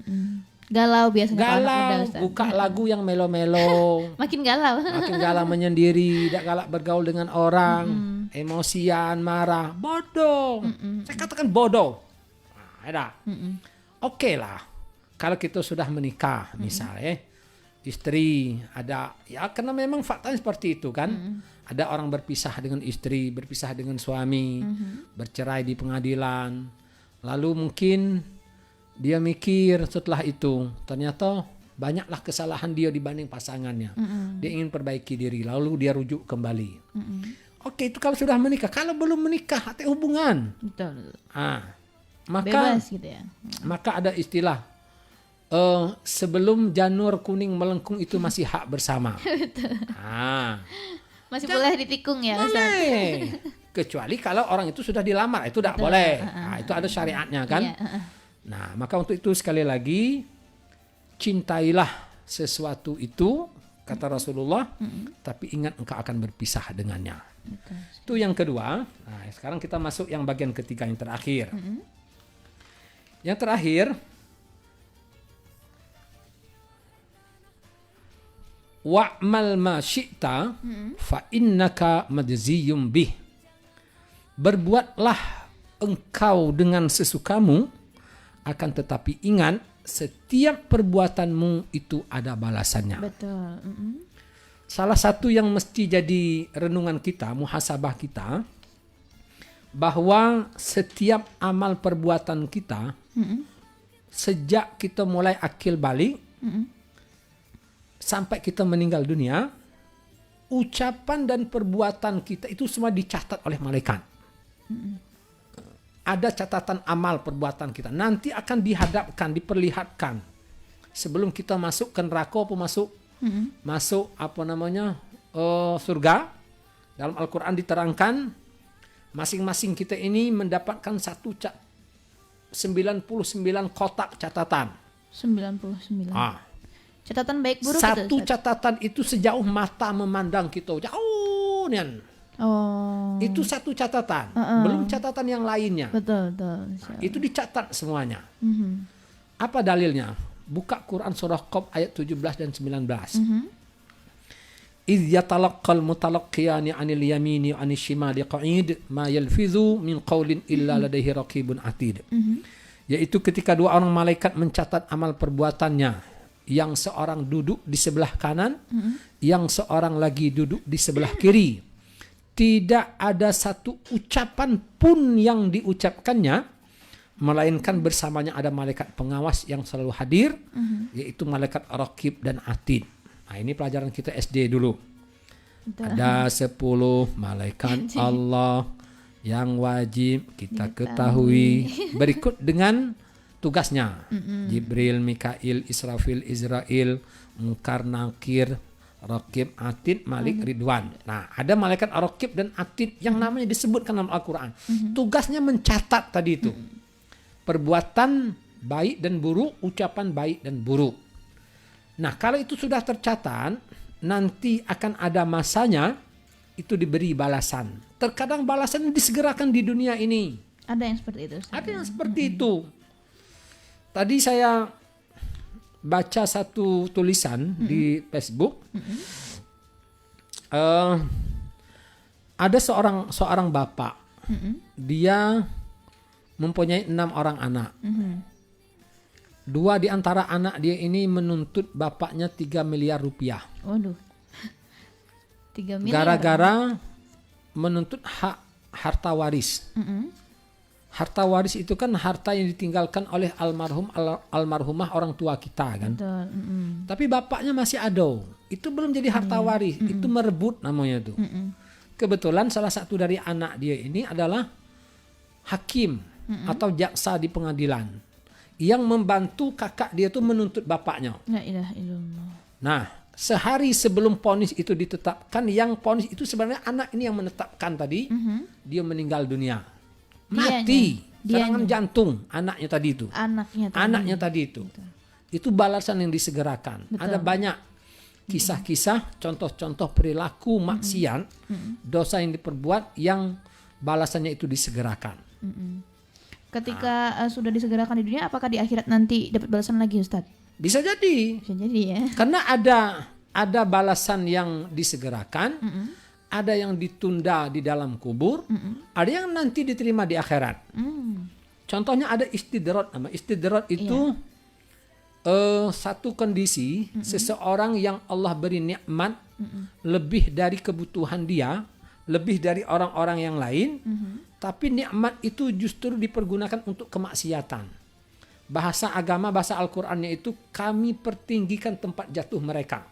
Galau biasanya kalau anak muda, Galau, Ustaz. buka lagu yang melo-melo. Makin galau. Makin galau menyendiri, tidak galak bergaul dengan orang, emosian, marah, bodoh. Saya katakan bodoh. Nah, ada. Oke lah. Kalau kita sudah menikah, misalnya istri ada, ya karena memang faktanya seperti itu kan. Ada orang berpisah dengan istri, berpisah dengan suami, bercerai di pengadilan. Lalu mungkin dia mikir setelah itu, ternyata banyaklah kesalahan dia dibanding pasangannya. Dia ingin perbaiki diri, lalu dia rujuk kembali. Oke, itu kalau sudah menikah. Kalau belum menikah, hati hubungan. Betul. Maka Bebas gitu ya. maka ada istilah sebelum janur kuning melengkung itu masih hak bersama. Masih boleh ditikung ya, Ustaz. Boleh. Kecuali kalau orang itu sudah dilamar, itu tidak boleh. Nah, itu ada syariatnya kan. Iya, Nah, maka untuk itu sekali lagi cintailah sesuatu itu kata Rasulullah, tapi ingat engkau akan berpisah dengannya. Betul. Itu yang kedua. Nah, sekarang kita masuk yang bagian ketiga yang terakhir. Yang terakhir, wa'mal ma syi'ta fa innaka majziyum bih. Berbuatlah engkau dengan sesukamu, akan tetapi ingat setiap perbuatanmu itu ada balasannya. Betul. Salah satu yang mesti jadi renungan kita, muhasabah kita, bahwa setiap amal perbuatan kita sejak kita mulai akil balik sampai kita meninggal dunia, ucapan dan perbuatan kita itu semua dicatat oleh malaikat. Ada catatan amal perbuatan kita. Nanti akan dihadapkan, diperlihatkan. Sebelum kita masuk ke neraka atau masuk surga. Dalam Al-Quran diterangkan, masing-masing kita ini mendapatkan 99 kotak catatan. 99. Catatan baik buruk Satu itu, Ustaz? catatan itu sejauh mata memandang kita. Jauh nian. Oh. Itu satu catatan. Belum catatan yang lainnya. Betul. Itu dicatat semuanya. Apa dalilnya? Buka Quran surah Qaf ayat 17 dan 19. Idh yatalaqqal mutalaqqiyani 'anil yamini 'anil shimali qa'id ma yalfizu min qawlin illa ladaihi raqibun atid. Yaitu ketika dua orang malaikat mencatat amal perbuatannya, yang seorang duduk di sebelah kanan, yang seorang lagi duduk di sebelah kiri. Tidak ada satu ucapan pun yang diucapkannya, melainkan bersamanya ada malaikat pengawas yang selalu hadir, yaitu malaikat Raqib dan Atid. Nah, ini pelajaran kita SD dulu. Betul. Ada 10 malaikat Allah yang wajib kita ketahui berikut dengan tugasnya. Jibril, Mikail, Israfil, Izrail, Munkar, Nakir, Raqib, Atid, Malik, Ridwan. Nah, ada malaikat Raqib dan Atid yang namanya disebutkan dalam Al-Quran. Tugasnya mencatat tadi itu. Perbuatan baik dan buruk, ucapan baik dan buruk. Nah, kalau itu sudah tercatat, nanti akan ada masanya itu diberi balasan. Terkadang balasan disegerakan di dunia ini. Ada yang seperti itu, Ustaz? Ada yang seperti itu. Tadi saya baca satu tulisan di Facebook. Ada seorang bapak. Dia mempunyai 6 orang anak. 2 di antara anak dia ini menuntut bapaknya 3 miliar rupiah. Waduh. 3 miliar. Gara-gara menuntut hak harta waris. Harta waris itu kan harta yang ditinggalkan oleh almarhumah orang tua kita kan. Betul. Tapi bapaknya masih ada. Itu belum jadi harta waris, itu merebut namanya tuh. Kebetulan salah satu dari anak dia ini adalah hakim atau jaksa di pengadilan yang membantu kakak dia tuh menuntut bapaknya. La ilaha illallah. Nah, sehari sebelum vonis itu ditetapkan, yang vonis itu sebenarnya anak ini yang menetapkan tadi, dia meninggal dunia. Mati, serangan jantung anaknya tadi itu. Anaknya tadi itu. Betul. Itu balasan yang disegerakan. Betul. Ada banyak kisah-kisah, contoh-contoh perilaku maksiat, dosa yang diperbuat yang balasannya itu disegerakan. Ketika sudah disegerakan di dunia, apakah di akhirat nanti dapat balasan lagi, Ustaz? Bisa jadi. Bisa jadi ya. Karena ada balasan yang disegerakan, ada yang ditunda di dalam kubur, ada yang nanti diterima di akhirat. Contohnya ada istidrat. Nama istidrat itu satu kondisi seseorang yang Allah beri nikmat lebih dari kebutuhan dia, lebih dari orang-orang yang lain, tapi nikmat itu justru dipergunakan untuk kemaksiatan. Bahasa agama, bahasa Al-Qur'annya itu kami pertinggikan tempat jatuh mereka.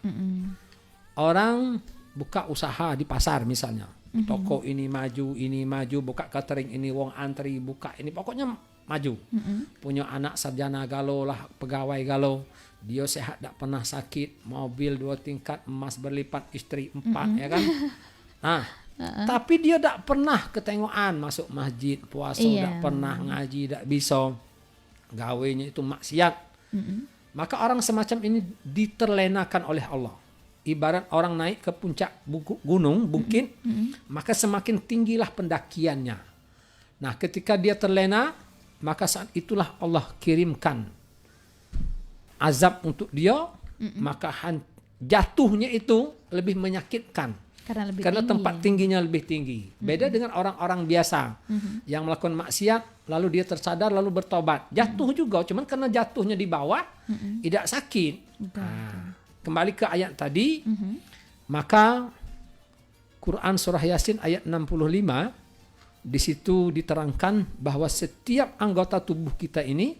Orang buka usaha di pasar misalnya, toko ini maju, buka catering ini, wong antri, buka ini, pokoknya maju. Punya anak sarjana galau lah, pegawai galau, dia sehat tak pernah sakit, mobil 2 tingkat, emas berlipat, istri 4, ya kan. Nah, tapi dia tak pernah ketengokan masuk masjid, puasa tak pernah, ngaji tak bisa, gawenya itu maksiat. Maka orang semacam ini diterlenakan oleh Allah. Ibarat orang naik ke puncak gunung, bukit, maka semakin tinggilah pendakiannya. Nah, ketika dia terlena, maka saat itulah Allah kirimkan azab untuk dia, maka jatuhnya itu lebih menyakitkan. Karena tempat tingginya lebih tinggi. Beda dengan orang-orang biasa yang melakukan maksiat, lalu dia tersadar, lalu bertobat. Jatuh juga, cuman karena jatuhnya di bawah, tidak sakit. Kembali ke ayat tadi, maka Quran surah Yasin ayat 65, di situ diterangkan bahwa setiap anggota tubuh kita ini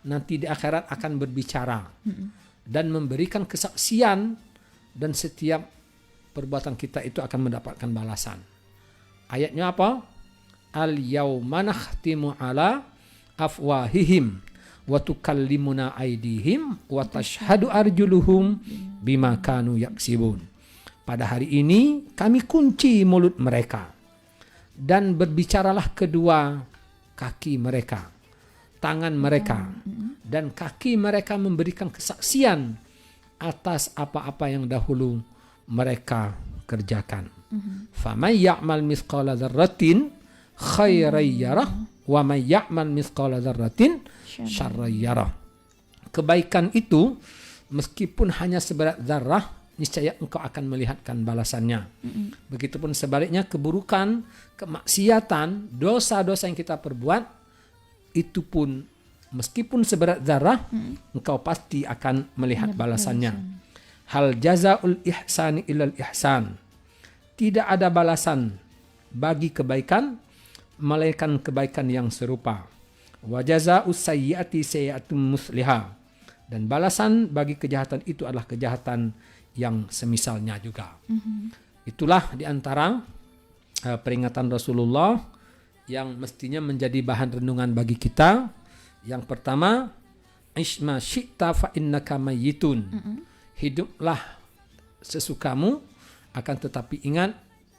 nanti di akhirat akan berbicara dan memberikan kesaksian, dan setiap perbuatan kita itu akan mendapatkan balasan. Ayatnya apa? Al-yawma nakhtimu ala afwahihim wa tukallimuna aydihim wa tashhadu arjuluhum bima kanu yaksibun. Pada hari ini kami kunci mulut mereka dan berbicaralah kedua kaki mereka, tangan mereka, dan kaki mereka memberikan kesaksian atas apa-apa yang dahulu mereka kerjakan. Faman ya'mal mithqala dzarratin khairan yarah wa man ya'mal mithqala dzarratin syarran yarah. Kebaikan itu meskipun hanya seberat zarah, niscaya engkau akan melihatkan balasannya. Begitupun sebaliknya, keburukan, kemaksiatan, dosa-dosa yang kita perbuat, itu pun meskipun seberat zarah, engkau pasti akan melihat balasannya. Hal jazaul ihsani illal ihsan. Tidak ada balasan bagi kebaikan melainkan kebaikan yang serupa. Wa jazaa'us sayyi'ati sayyi'atun musliha. Dan balasan bagi kejahatan itu adalah kejahatan yang semisalnya juga. Itulah di antara peringatan Rasulullah yang mestinya menjadi bahan renungan bagi kita. Yang pertama, isma syi'ta fa innaka mayyitun. Hiduplah sesukamu, akan tetapi ingat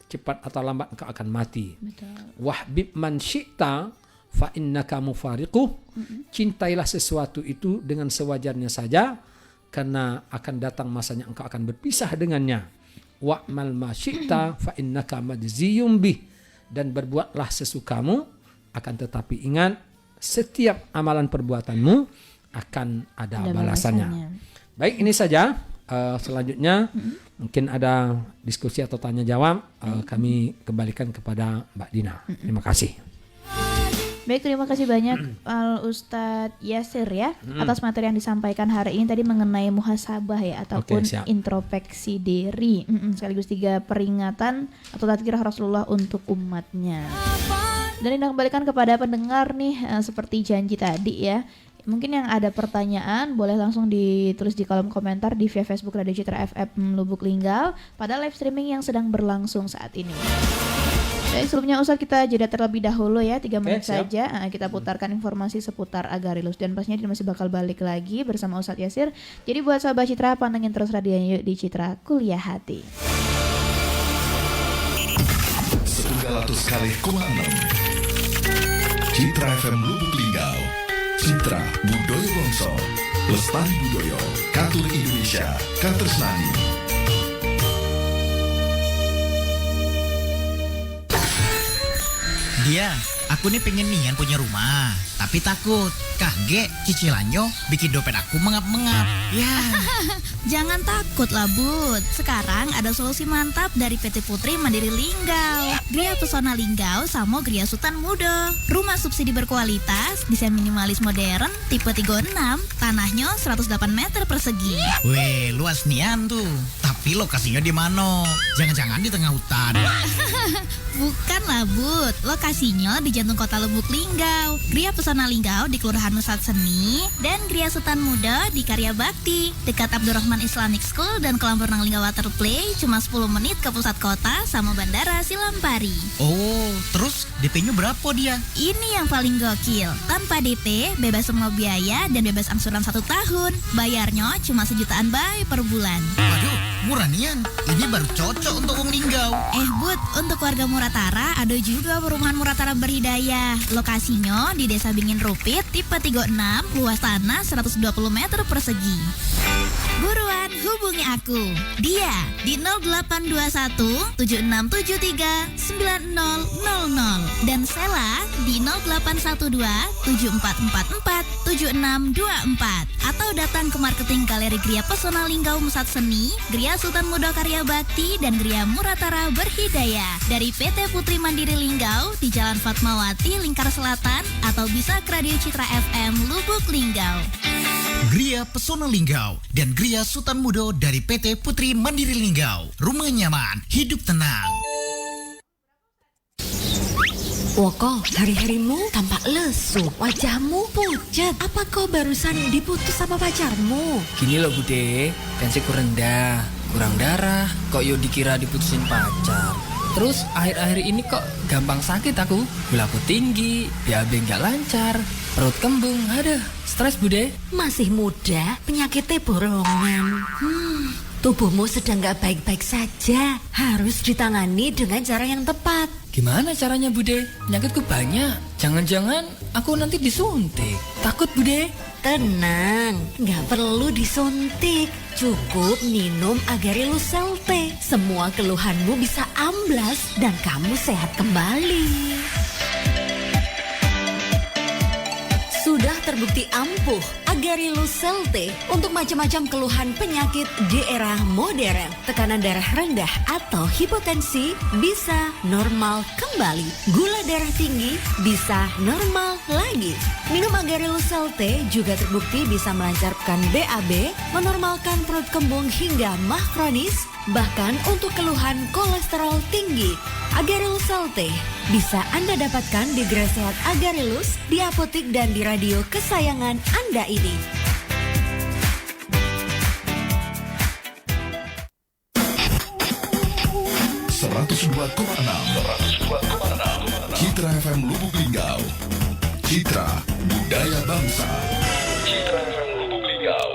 cepat atau lambat engkau akan mati. Wahbib man syi'ta fa innaka mufariquh. Cintailah sesuatu itu dengan sewajarnya saja, karena akan datang masanya engkau akan berpisah dengannya. Wa'mal ma syi'ta fa innaka majziyum bih. Dan berbuatlah sesukamu, akan tetapi ingat setiap amalan perbuatanmu akan ada balasannya. Baik, ini saja. Selanjutnya mungkin ada diskusi atau tanya jawab, kami kembalikan kepada Mbak Dina. Terima kasih. Baik, terima kasih banyak Al Ustadz Yasir ya atas materi yang disampaikan hari ini tadi mengenai muhasabah ya, ataupun introspeksi diri, sekaligus 3 peringatan atau tadzkirah Rasulullah untuk umatnya. Dan ini kembalikan kepada pendengar nih, seperti janji tadi ya. Mungkin yang ada pertanyaan boleh langsung ditulis di kolom komentar di via Facebook Radio Citra FM Lubuk Linggau pada live streaming yang sedang berlangsung saat ini. Baik, sebelumnya Ustadz kita jeda terlebih dahulu ya, 3 menit saja. Kita putarkan informasi seputar Agarilus dan pastinya masih bakal balik lagi bersama Ustadz Yasir. Jadi buat sahabat Citra, pantengin terus radionya yuk di Citra Kuliah Hati. 900,6 Citra FM Lubuk Linggau. Citra Budaya Bangsa, Lestari Budaya, Katur Indonesia, Katresnani. Dia, aku nih pengen nian punya rumah, tapi takut kaget cicilannya bikin dompet aku mengap-mengap. Ya. Jangan takut lah Bud. Sekarang ada solusi mantap dari PT Putri Mandiri Linggau. Gria Pesona Linggau sama Gria Sultan Mudo. Rumah subsidi berkualitas, desain minimalis modern, tipe 36, tanahnya 108 meter persegi. Weh, luas nian tuh. Tapi lokasinya di mana? Jangan-jangan di tengah hutan. Bukan lah Bud, lokasinya di jantung kota Lubuk Linggau. Gria Pesona Linggau di Kelurahan Nusat Seni dan Gria Sultan Muda di Karya Bakti, dekat Abdurrahman Islamic School dan kolam renang Linggau Waterplay, cuma 10 menit ke pusat kota sama Bandara Silampari. Oh, terus DP-nya berapa dia? Ini yang paling gokil, tanpa DP, bebas semua biaya dan bebas angsuran 1 tahun. Bayarnya cuma 1 jutaan bay per bulan. Waduh, murah nian. Ini baru cocok untuk wong Linggau. Bud, untuk warga Muratara ada juga perumahan Muratara Berhidayah. Lokasinya di Desa Bingin Rupit, tipe 36, luas tanah 120 meter persegi. Buruan hubungi aku, dia di 0821 7673 9000 dan Sela di 0812 7444 7624 atau datang ke marketing Galeri Gria Pesona Linggau Musat Seni, Gria Sultan Muda Karya Bakti dan Gria Muratara Berhidayah dari PT Putri Mandiri Linggau di Jalan Fatmawati Lingkar Selatan atau bisa ke Radio Citra FM Lubuk Linggau. Gria Pesona Linggau dan Gria Sultan Mudo dari PT Putri Mandiri Linggau. Rumah nyaman, hidup tenang. Woko, hari-harimu tampak lesu, wajahmu pucat. Apa kau barusan diputus sama pacarmu? Gini loh Bude, tensiku rendah, kurang darah, kok yo dikira diputusin pacar. Terus akhir-akhir ini kok gampang sakit aku, gulaku tinggi, BAB nggak lancar, perut kembung, aduh, stres Bude. Masih muda, penyakitnya borongan. Tubuhmu sedang gak baik-baik saja. Harus ditangani dengan cara yang tepat. Gimana caranya Bude? Penyakitku banyak. Jangan-jangan aku nanti disuntik. Takut Bude. Tenang, gak perlu disuntik. Cukup minum Agarilus Selte. Semua keluhanmu bisa amblas dan kamu sehat kembali. Sudah terbukti ampuh Agarilus Selte untuk macam-macam keluhan penyakit di era modern. Tekanan darah rendah atau hipotensi bisa normal kembali. Gula darah tinggi bisa normal lagi. Minum Agarilus Selte juga terbukti bisa melancarkan BAB, menormalkan perut kembung hingga mah kronis, bahkan untuk keluhan kolesterol tinggi. Agarilus Selte bisa Anda dapatkan di Gerai Sehat Agarilus, di apotik dan di radio kesayangan Anda ini. Citra FM Lubuk Linggau. Citra Budaya Bangsa. Citra FM Lubuk Linggau.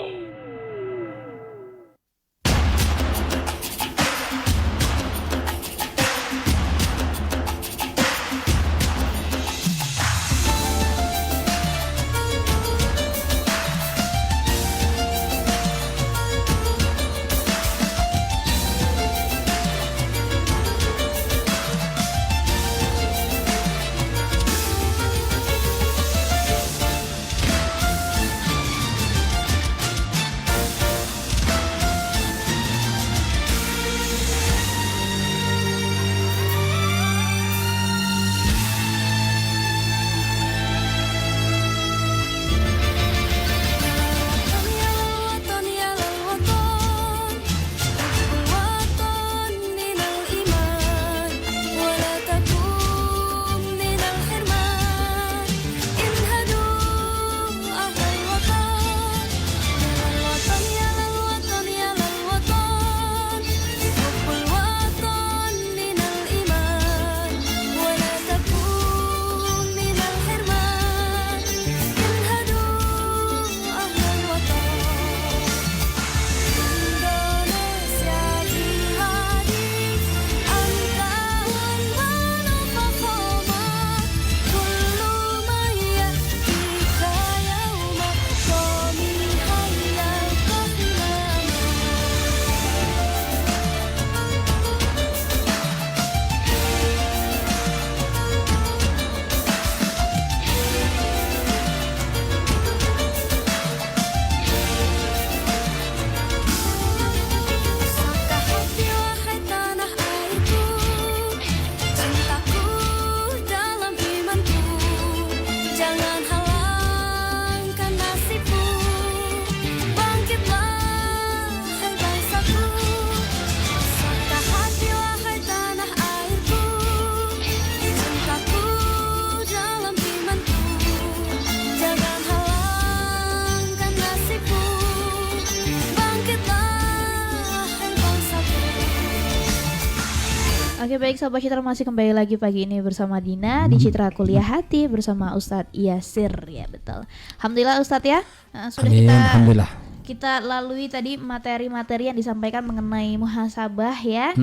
Oke baik Sobat Citra, masih kembali lagi pagi ini bersama Dina di Citra Kuliah Hati bersama Ustadz Yasir. Ya betul. Alhamdulillah Ustadz ya. Sudah Amin, alhamdulillah. kita lalui tadi materi-materi yang disampaikan mengenai muhasabah ya.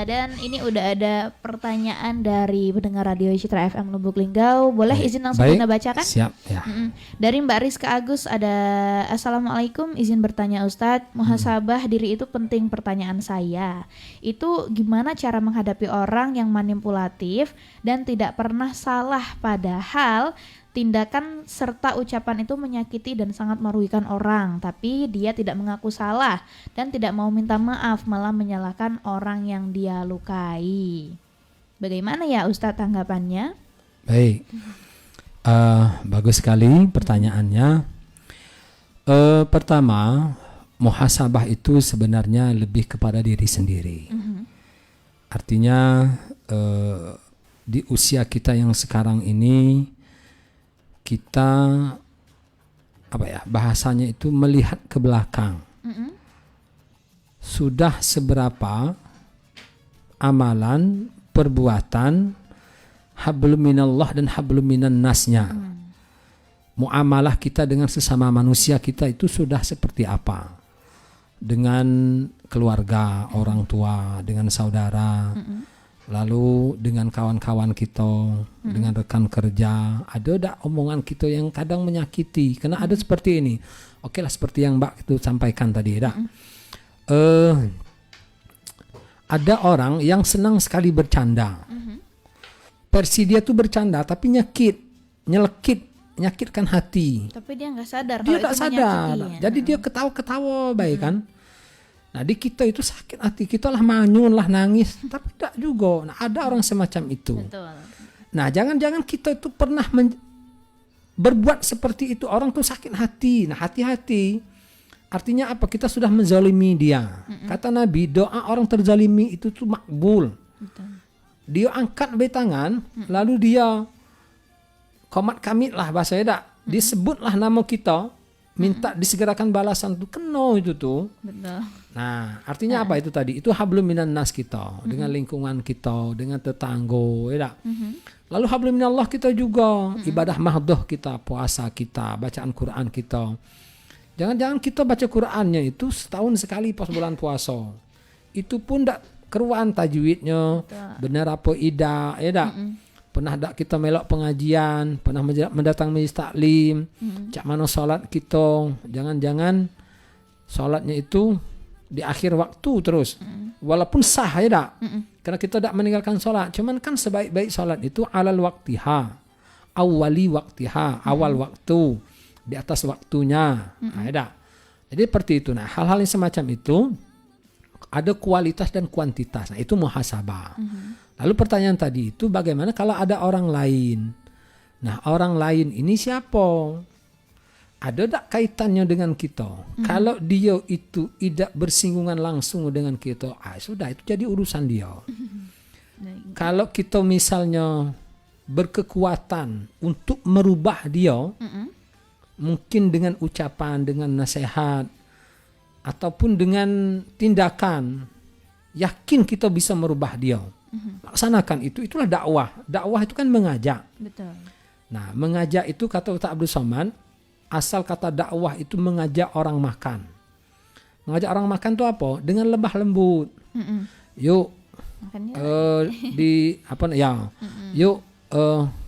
Dan ini udah ada pertanyaan dari pendengar radio Citra FM Lubuk Linggau. Boleh izin langsung Baik, Dina bacakan? siap ya. Dari Mbak Rizka Agus ada Assalamualaikum, izin bertanya Ustadz, muhasabah diri itu penting. Pertanyaan saya, itu gimana cara menghadapi orang yang manipulatif dan tidak pernah salah padahal tindakan serta ucapan itu menyakiti dan sangat merugikan orang, tapi dia tidak mengaku salah dan tidak mau minta maaf, malah menyalahkan orang yang dia lukai. Bagaimana ya Ustadz tanggapannya? Baik, bagus sekali pertanyaannya. Pertama, muhasabah itu sebenarnya lebih kepada diri sendiri. Artinya di usia kita yang sekarang ini, kita bahasanya itu melihat ke belakang. Sudah seberapa amalan, perbuatan hablum minallah dan hablum minan nasnya. Muamalah kita dengan sesama manusia kita itu sudah seperti apa? Dengan keluarga, orang tua, dengan saudara, lalu dengan kawan-kawan kita, dengan rekan kerja, ada tak omongan kita yang kadang menyakiti? Karena ada seperti ini. Oke lah, seperti yang Mbak itu sampaikan tadi, tak? Ada orang yang senang sekali bercanda. Versi dia tuh bercanda, tapi nyakitkan hati. Tapi dia nggak sadar. Dia kalau tak itu sadar. menyakiti. Jadi dia ketawa-ketawa, baik kan? Nah di kita itu sakit hati, kita lah manyun lah nangis, tapi tak juga. Nah ada orang semacam itu. Betul. Nah jangan-jangan kita itu pernah berbuat seperti itu, orang tuh sakit hati. Nah hati-hati. Artinya apa? Kita sudah menzalimi dia. Kata Nabi, doa orang terzalimi itu tuh makbul. Betul. Dia angkat tangan, lalu dia komat kamit lah bahasanya tak. Disebutlah nama kita, minta disegerakan balasan tuh, kena itu tuh. Betul. Nah, artinya apa itu tadi? Itu hablum minan nas kita, dengan lingkungan kita, dengan tetangga, ya tak? Lalu hablum minallah kita juga, ibadah mahdoh kita, puasa kita, bacaan Quran kita. Jangan-jangan kita baca Qurannya itu setahun sekali pas bulan puasa. Itu pun tak keruan tajwidnya, benar apa ida, ya tak? Pernah tak kita melok pengajian, pernah mendatang majlis taklim, cak mana solat kita, jangan-jangan solatnya itu di akhir waktu terus, walaupun sah ya tak, karena kita tak meninggalkan solat, cuman kan sebaik-baik solat itu alal waktiha, awali waktiha, awal waktu, di atas waktunya, nah, ya tak? Jadi seperti itu. Nah hal-hal yang semacam itu ada kualitas dan kuantitas, nah itu muhasabah. Lalu pertanyaan tadi itu bagaimana kalau ada orang lain? Nah orang lain ini siapa? Ada tak kaitannya dengan kita? Kalau dia itu tidak bersinggungan langsung dengan kita, sudah itu jadi urusan dia. Kalau kita misalnya berkekuatan untuk merubah dia, mungkin dengan ucapan, dengan nasihat, ataupun dengan tindakan, yakin kita bisa merubah dia. Laksanakan itu, itulah dakwah. Dakwah itu kan mengajak. Betul. Nah, mengajak itu kata Ustaz Abdul Somad, asal kata dakwah itu mengajak orang makan. Mengajak orang makan itu apa? Dengan lemah lembut. Yuk, yuk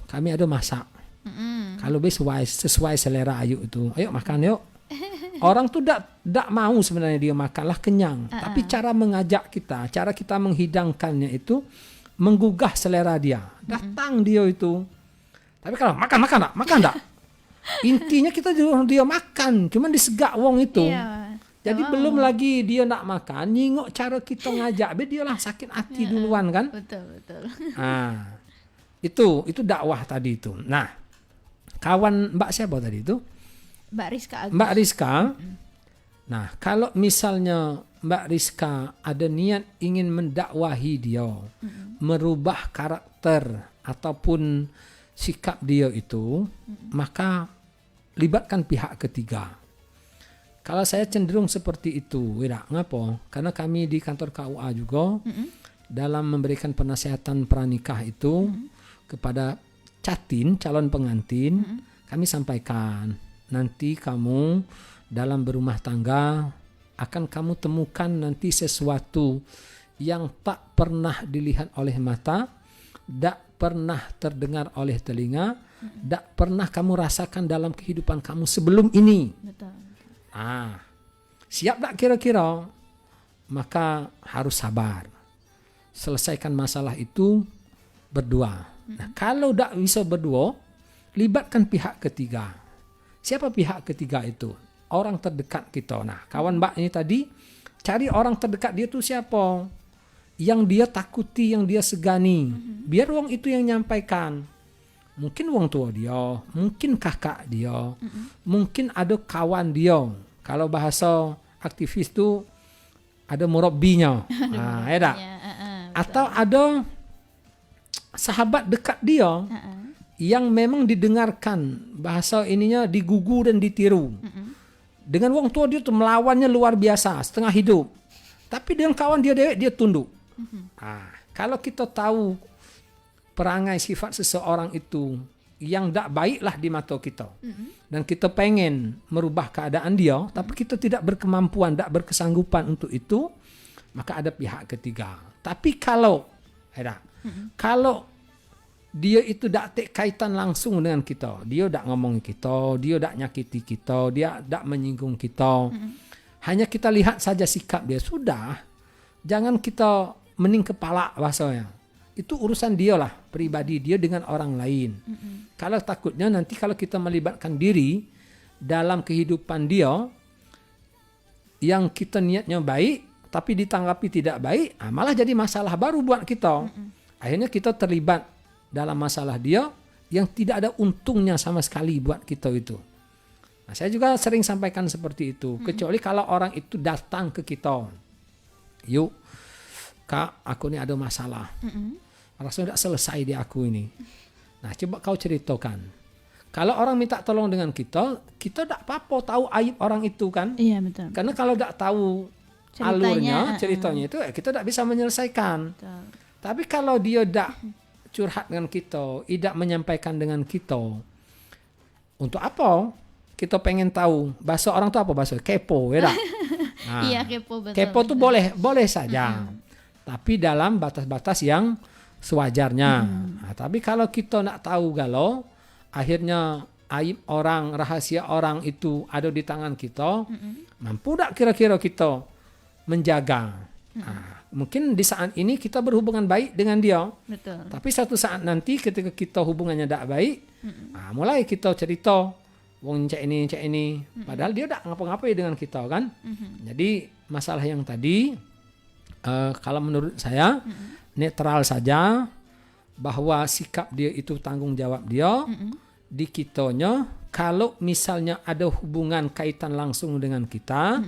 kami ada masak. Kalau sesuai selera ayo itu, ayo makan yuk. Orang tuh tak mau sebenarnya dia makanlah kenyang. Tapi cara mengajak kita, cara kita menghidangkannya itu menggugah selera dia. Datang dia itu. Tapi kalau makan tak? Intinya kita dia makan, cuman disegak wong itu. Iya. Jadi belum lagi dia nak makan, nyingok cara kita ngajak, dia lah sakit hati duluan kan? Betul. Nah, itu dakwah tadi itu. Nah, kawan Mbak siapa tadi itu? Mbak Rizka Agus. Mbak Rizka. Nah, kalau misalnya Mbak Rizka ada niat ingin mendakwahi dia, merubah karakter ataupun sikap dia itu, maka libatkan pihak ketiga. Kalau saya cenderung seperti itu, ngapa? Karena kami di kantor KUA juga dalam memberikan penasihatan pranikah itu kepada catin, calon pengantin, kami sampaikan, nanti kamu dalam berumah tangga akan kamu temukan nanti sesuatu yang tak pernah dilihat oleh mata, tak pernah terdengar oleh telinga, tak pernah kamu rasakan dalam kehidupan kamu sebelum ini. Betul. Siap tak kira-kira? Maka harus sabar. Selesaikan masalah itu berdua. Nah, kalau tak bisa berdua, libatkan pihak ketiga. Siapa pihak ketiga itu? Orang terdekat kita. Nah, kawan Mbak ini tadi, cari orang terdekat dia tuh siapa? Yang dia takuti, yang dia segani. Biar wong itu yang nyampaikan. Mungkin wong tua dia, mungkin kakak dia, mungkin ada kawan dia. Kalau bahasa aktivis tuh ada murabbinya. Ya tak? Atau ada sahabat dekat dia yang memang didengarkan, bahasa ininya digugu dan ditiru. Dengan wong tua dia tuh melawannya luar biasa, setengah hidup. Tapi dengan kawan dia dewek dia tunduk. Kalau kita tahu perangai sifat seseorang itu yang tak baiklah di mata kita, dan kita pengen merubah keadaan dia, tapi kita tidak berkemampuan, tak berkesanggupan untuk itu, maka ada pihak ketiga. Tapi kalau kalau dia itu tak ada kaitan langsung dengan kita, dia tak ngomong kita, dia tak nyakiti kita, dia tak menyinggung kita, hanya kita lihat saja sikap dia, sudah, jangan kita mening kepala bahasanya. Itu urusan dia lah, pribadi dia dengan orang lain. Kalau takutnya nanti kalau kita melibatkan diri dalam kehidupan dia yang kita niatnya baik tapi ditanggapi tidak baik, malah jadi masalah baru buat kita. Akhirnya kita terlibat dalam masalah dia yang tidak ada untungnya sama sekali buat kita itu. Nah, saya juga sering sampaikan seperti itu. Kecuali kalau orang itu datang ke kita, yuk Kak, aku ini ada masalah. Rasanya tidak selesai di aku ini. Nah, coba kau ceritakan. Kalau orang minta tolong dengan kita tidak apa-apa tahu aib orang itu kan? Iya, betul. Karena kalau tidak tahu ceritanya itu, kita tidak bisa menyelesaikan. Betul. Tapi kalau dia tidak curhat dengan kita, tidak menyampaikan dengan kita, untuk apa? Kita pengen tahu. Bahasa orang itu apa bahasa? Kepo, ya tak? Nah, iya, kepo betul. Kepo itu boleh saja. Tapi dalam batas-batas yang sewajarnya. Nah, tapi kalau kita nak tahu galau, akhirnya aib orang, rahasia orang itu ada di tangan kita, mampu tak kira-kira kita menjaga? Nah, mungkin di saat ini kita berhubungan baik dengan dia. Betul. Tapi satu saat nanti ketika kita hubungannya tak baik, mulai kita cerita, wong cek ini, padahal dia tak ngapa-ngapain dengan kita kan. Jadi masalah yang tadi, kalau menurut saya netral saja, bahwa sikap dia itu tanggung jawab dia di kitanya. Kalau misalnya ada hubungan kaitan langsung dengan kita,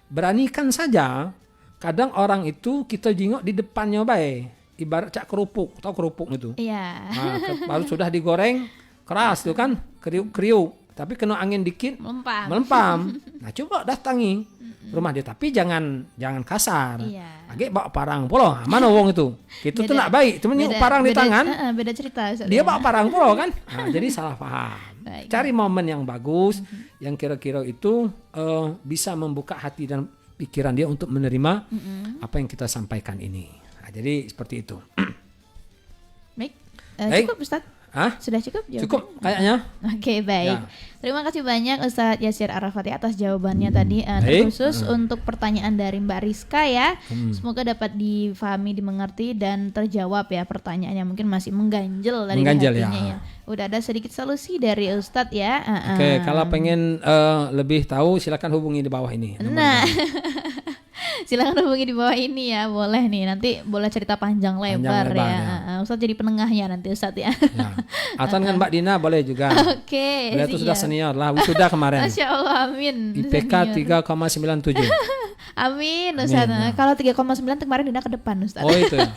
beranikan saja. Kadang orang itu kita jengok di depannya baik, ibarat cak kerupuk, tahu kerupuk itu? Iya. Nah, baru sudah digoreng keras tuh kan, kriuk-kriuk, tapi kena angin dikit melempam. Nah, coba datangi rumah dia, tapi jangan kasar. Iya. Agak bawa parang pula, mana wong itu? Kita tuh nak baik, cuma nyok parang di tangan. Beda cerita. Dia bawa parang pula kan? Nah, jadi salah paham. Baik. Cari momen yang bagus, yang kira-kira itu bisa membuka hati dan pikiran dia untuk menerima apa yang kita sampaikan ini. Nah, jadi seperti itu. Baik. Baik. Cukup Ustaz? Sudah cukup jawabannya? Cukup kayaknya. Oke, baik. Ya. Terima kasih banyak Ustadz Yasir Arafati atas jawabannya tadi. Terkhusus untuk pertanyaan dari Mbak Rizka ya. Semoga dapat difahami, dimengerti dan terjawab ya pertanyaannya. Mungkin masih mengganjel dari hatinya ya. Udah ada sedikit solusi dari Ustadz ya. Oke, kalau pengen lebih tahu silakan hubungi di bawah ini. Nah. Silakan hubungi di bawah ini ya, boleh nih, nanti boleh cerita panjang lebar ya. Ustadz jadi penengahnya nanti Ustadz ya. Atau dengan Mbak Dina boleh juga. Oke. Beliau itu sudah senior lah, wisuda kemarin. Masya Allah, amin. IPK 3,97. Amin Ustaz. Amin, ya. Kalau 3,9 kemarin Dina ke depan Ustaz. Oh itu ya.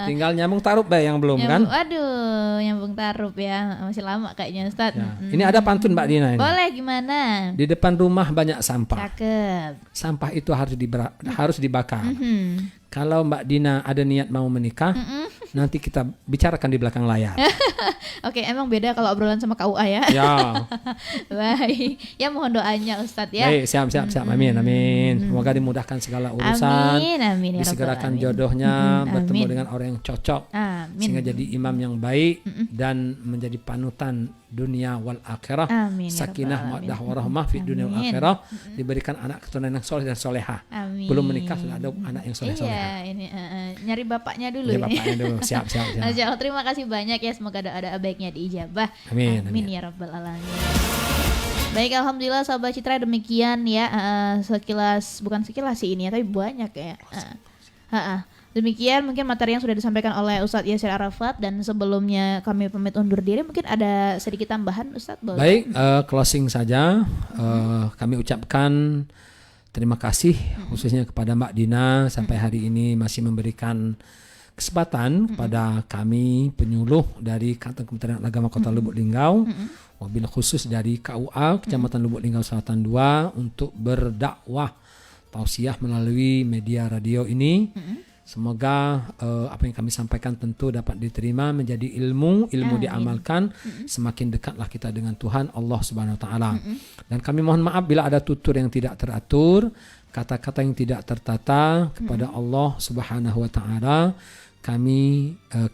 Tinggal nyambung tarup yang belum kan? Waduh, nyambung tarup ya. Masih lama kayaknya Ustaz. Ya. Ini ada pantun Mbak Dina ini. Boleh, gimana? Di depan rumah banyak sampah. Cakep. Sampah itu harus dibakar. Kalau Mbak Dina ada niat mau menikah, nanti kita bicarakan di belakang layar. Oke, emang beda kalau obrolan sama KUA ya. Ya. Baik. Ya mohon doanya Ustadz ya. Baik, siap. Amin. Semoga dimudahkan segala urusan. Amin ya disegerakan Rabbal alamin. jodohnya, bertemu Amin. dengan orang yang cocok. Amin. Sehingga jadi imam yang baik dan menjadi panutan dunia wal akhirah. Amin, ya Sakinah Rabbal mawaddah alamin. warahmah fid dunia wal Amin. akhirah. Diberikan anak keturunan yang soleh dan soleha. Amin. Belum menikah sudah ada anak yang soleh soleha. Iya, ini nyari bapaknya dulu Ya, ini. bapaknya dulu. Siap. Masya Allah, terima kasih banyak ya. Semoga doa baiknya diijabah. Amin. Ya Rabbal alamin. Baik, alhamdulillah sahabat Citra, demikian ya bukan sekilas sih ini ya, tapi banyak ya. Demikian mungkin materi yang sudah disampaikan oleh Ustadz Yasir Arafat, dan sebelumnya kami pamit undur diri, mungkin ada sedikit tambahan Ustadz, boleh? Baik, closing saja. Kami ucapkan terima kasih khususnya kepada Mbak Dina sampai hari ini masih memberikan kesempatan kepada kami penyuluh dari Kantor Kementerian Agama Kota Lubuk Linggau, mobil khusus dari KUA Kecamatan Lubuk Linggau Selatan 2 untuk berdakwah tausiah melalui media radio ini. Semoga apa yang kami sampaikan tentu dapat diterima menjadi ilmu diamalkan, semakin dekatlah kita dengan Tuhan Allah Subhanahu wa taala. Dan kami mohon maaf bila ada tutur yang tidak teratur, kata-kata yang tidak tertata kepada Allah Subhanahu wa taala.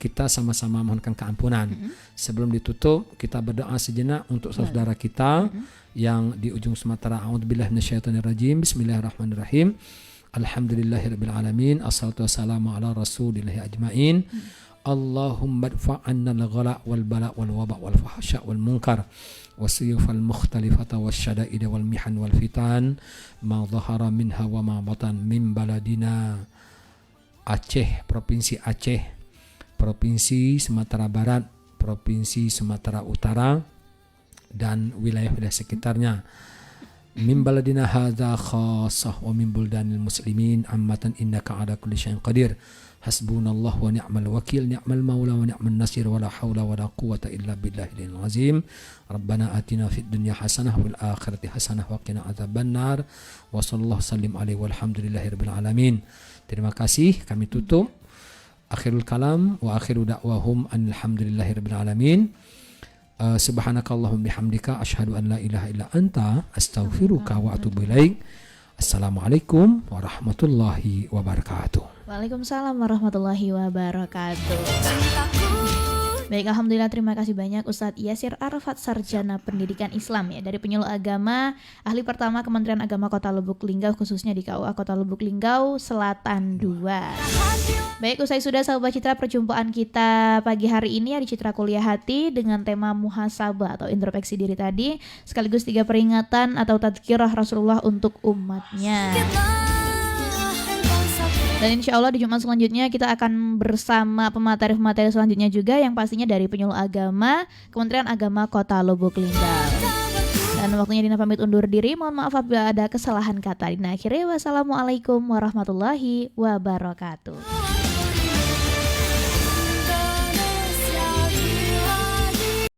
Kita sama-sama mohonkan keampunan. Sebelum ditutup, kita berdoa sejenak untuk saudara kita yang di ujung Sumatera. A'udzubillahi minasyaitonirrajim. Bismillahirrahmanirrahim. Alhamdulillahirabbil alamin. Assalatu wassalamu ala rasulillahi ajmain. Allahumma adfa' 'anna al-ghala' wal bala' wal waba' wal fahsya' wal munkar wasiyufal mukhtalifata wasyada'ida wal mihan wal fitan ma dhahara minha wa ma batan min baladina Aceh, Provinsi Aceh, Provinsi Sumatera Barat, Provinsi Sumatera Utara, dan wilayah-wilayah sekitarnya. Min baladina hadza khassah wa min buldanil muslimin ammatan innaka ala kulli syai'in qadir. Hasbunallah wa ni'mal wakil, ni'mal maula wa ni'man nasir, wa la haula wa la quwwata illa billahil azim. Rabbana atina fid dunya hasanah wal akhirati hasanah wa qina adzabannar. Wa sallallahu sallim alaihi walhamdulillahirabbil alamin. Terima kasih, kami tutup. Akhirul kalam wa akhiru da'wahum alhamdulillahirabbil alamin. Subhanakallahumma bihamdika asyhadu an la ilaha illa anta astaghfiruka wa atubu ilaik. Assalamualaikum warahmatullahi wabarakatuh. Waalaikumsalam warahmatullahi wabarakatuh. Baik, alhamdulillah, terima kasih banyak Ustadz Yasir Arafat, Sarjana Pendidikan Islam ya, dari penyuluh agama, ahli pertama Kementerian Agama Kota Lubuk Linggau, khususnya di KUA Kota Lubuk Linggau Selatan 2. Baik, usai sudah sahabat Citra perjumpaan kita pagi hari ini ya di Citra Kuliah Hati dengan tema muhasabah atau introspeksi diri tadi, sekaligus 3 peringatan atau tadzkirah Rasulullah untuk umatnya. Dan insya Allah di Jumat selanjutnya kita akan bersama pemateri-pemateri selanjutnya juga yang pastinya dari penyuluh agama Kementerian Agama Kota Lubuk Linggau. Dan waktunya Dina pamit undur diri. Mohon maaf apabila ada kesalahan kata. Dina akhiri, wassalamualaikum warahmatullahi wabarakatuh.